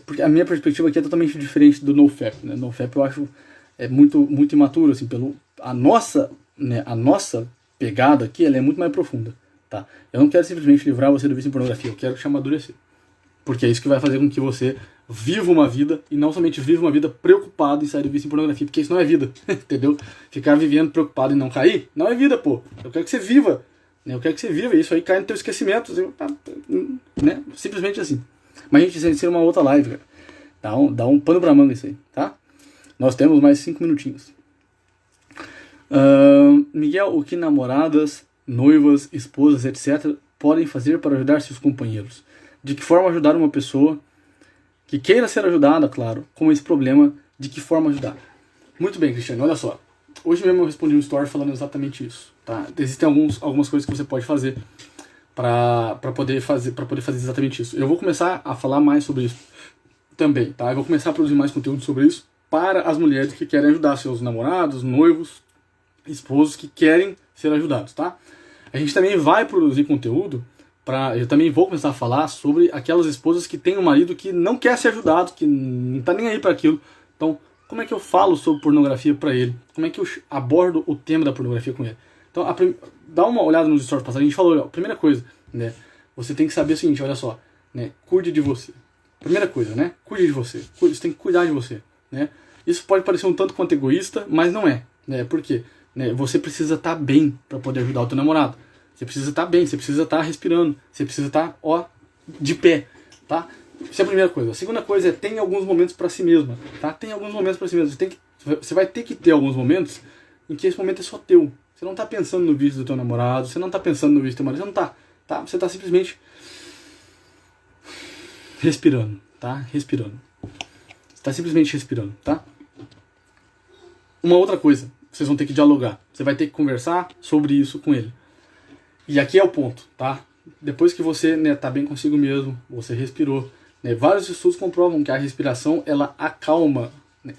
Porque a minha perspectiva aqui é totalmente diferente do NoFap, né? NoFap eu acho muito, muito imaturo, assim, a nossa pegada aqui, ela é muito mais profunda, tá? Eu não quero simplesmente livrar você do vício em pornografia, eu quero te amadurecer. Porque é isso que vai fazer com que você viva uma vida, e não somente viva uma vida preocupado em sair do vício em pornografia, porque isso não é vida, entendeu? Ficar vivendo preocupado em não cair, não é vida, pô. Eu quero que você viva, né? Eu quero que você viva, e isso aí cai no teu esquecimento, né? Simplesmente assim. Mas a gente vai ser uma outra live, cara. Dá um pano pra manga isso aí, tá? Nós temos mais 5 minutinhos. Miguel, o que namoradas, noivas, esposas, etc. podem fazer para ajudar seus companheiros? De que forma ajudar uma pessoa que queira ser ajudada, claro, com esse problema, de que forma ajudar? Muito bem, Cristiano, olha só. Hoje mesmo eu respondi um story falando exatamente isso, tá? Existem algumas coisas que você pode fazer. para poder fazer exatamente isso. Eu vou começar a falar mais sobre isso também, tá? Eu vou começar a produzir mais conteúdo sobre isso para as mulheres que querem ajudar seus namorados, noivos, esposos que querem ser ajudados, tá? A gente também vai produzir conteúdo eu também vou começar a falar sobre aquelas esposas que têm um marido que não quer ser ajudado, que não tá nem aí para aquilo. Então, como é que eu falo sobre pornografia para ele? Como é que eu abordo o tema da pornografia com ele? Então, dá uma olhada nos stories passados. A gente falou, ó, primeira coisa, né? Você tem que saber o seguinte, olha só, né? Cuide de você. Primeira coisa, né? Cuide de você. Você tem que cuidar de você, né? Isso pode parecer um tanto quanto egoísta, mas não é, né? Por quê? Né? Você precisa estar bem para poder ajudar o teu namorado. Você precisa estar bem, você precisa estar respirando, você precisa estar, ó, de pé, tá? Essa é a primeira coisa. A segunda coisa é tem alguns momentos para si mesma, tá? Tem alguns momentos para si mesmo. Você vai ter que ter alguns momentos em que esse momento é só teu. Você não tá pensando no vício do teu namorado, você não tá pensando no vício do teu marido, você não tá, tá? Você tá simplesmente respirando, tá? Respirando. Você tá simplesmente respirando, tá? Uma outra coisa, vocês vão ter que dialogar. Você vai ter que conversar sobre isso com ele. E aqui é o ponto, tá? Depois que você, né, tá bem consigo mesmo, você respirou, né, vários estudos comprovam que a respiração, ela acalma, né,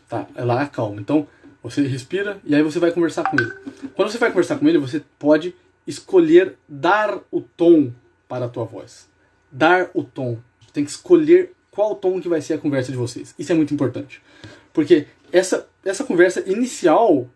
tá? Ela acalma. Então, você respira e aí você vai conversar com ele. Quando você vai conversar com ele, você pode escolher dar o tom para a tua voz. Dar o tom. Você tem que escolher qual tom que vai ser a conversa de vocês. Isso é muito importante. Porque essa conversa inicial,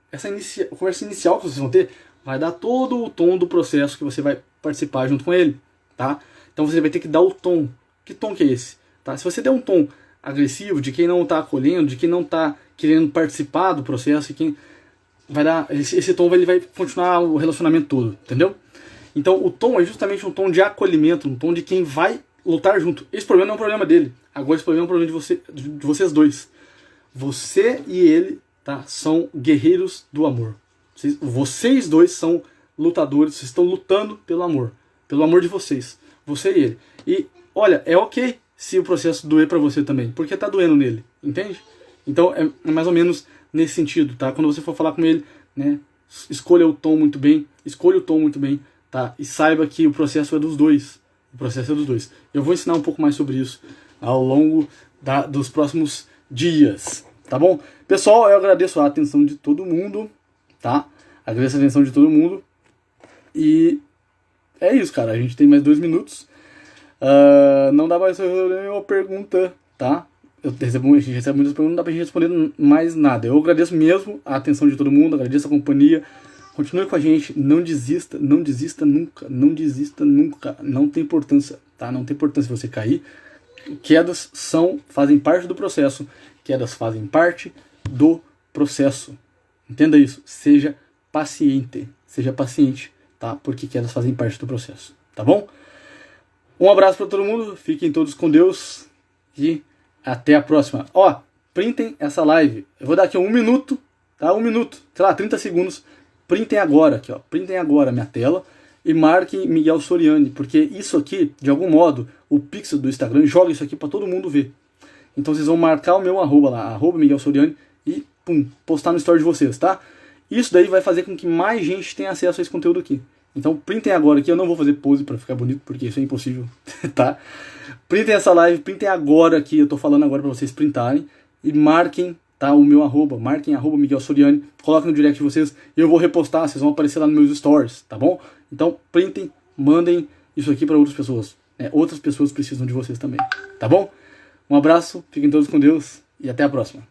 conversa inicial que vocês vão ter, vai dar todo o tom do processo que você vai participar junto com ele, tá? Então você vai ter que dar o tom. Que tom que é esse? Tá? Se você der um tom agressivo, de quem não está acolhendo, de quem não está querendo participar do processo, e quem vai dar esse tom, ele vai continuar o relacionamento todo, entendeu? Então o tom é justamente um tom de acolhimento, um tom de quem vai lutar junto. Esse problema não é um problema dele. Agora esse problema é um problema de vocês dois. Você e ele, tá, são guerreiros do amor. Vocês dois são lutadores, vocês estão lutando pelo amor de vocês, você e ele. E olha, é ok se o processo doer pra você também, porque tá doendo nele, entende? Então é mais ou menos nesse sentido, tá? Quando você for falar com ele, né, escolha o tom muito bem, tá? E saiba que o processo é dos dois. O processo é dos dois. Eu vou ensinar um pouco mais sobre isso ao longo dos próximos dias, tá bom? Pessoal, eu agradeço a atenção de todo mundo, tá? Agradeço a atenção de todo mundo. E é isso, cara. A gente tem mais 2 minutos. Não dá mais nenhuma pergunta, tá? A gente recebe muitas perguntas, não dá pra gente responder mais nada. Eu agradeço mesmo a atenção de todo mundo, agradeço a companhia. Continue com a gente, não desista nunca, não desista nunca. Não tem importância, tá? Não tem importância você cair. Quedas fazem parte do processo. Quedas fazem parte do processo. Entenda isso. Seja paciente, tá? Porque quedas fazem parte do processo, tá bom? Um abraço para todo mundo, fiquem todos com Deus e até a próxima. Ó, printem essa live. Eu vou dar aqui 1 minuto, tá? 1 minuto, sei lá, 30 segundos. Printem agora, aqui, ó. Printem agora a minha tela e marquem Miguel Soriani, porque isso aqui, de algum modo, o pixel do Instagram joga isso aqui para todo mundo ver. Então vocês vão marcar o meu arroba lá, @Miguel Soriani, e pum, postar no story de vocês, tá? Isso daí vai fazer com que mais gente tenha acesso a esse conteúdo aqui. Então printem agora aqui, eu não vou fazer pose pra ficar bonito, porque isso é impossível, tá? Printem essa live, printem agora aqui, eu tô falando agora pra vocês printarem, e marquem, tá, o meu arroba, marquem @Miguel Soriani, coloquem no direct de vocês, e eu vou repostar, vocês vão aparecer lá nos meus stories, tá bom? Então printem, mandem isso aqui pra outras pessoas, né? Outras pessoas precisam de vocês também, tá bom? Um abraço, fiquem todos com Deus, e até a próxima.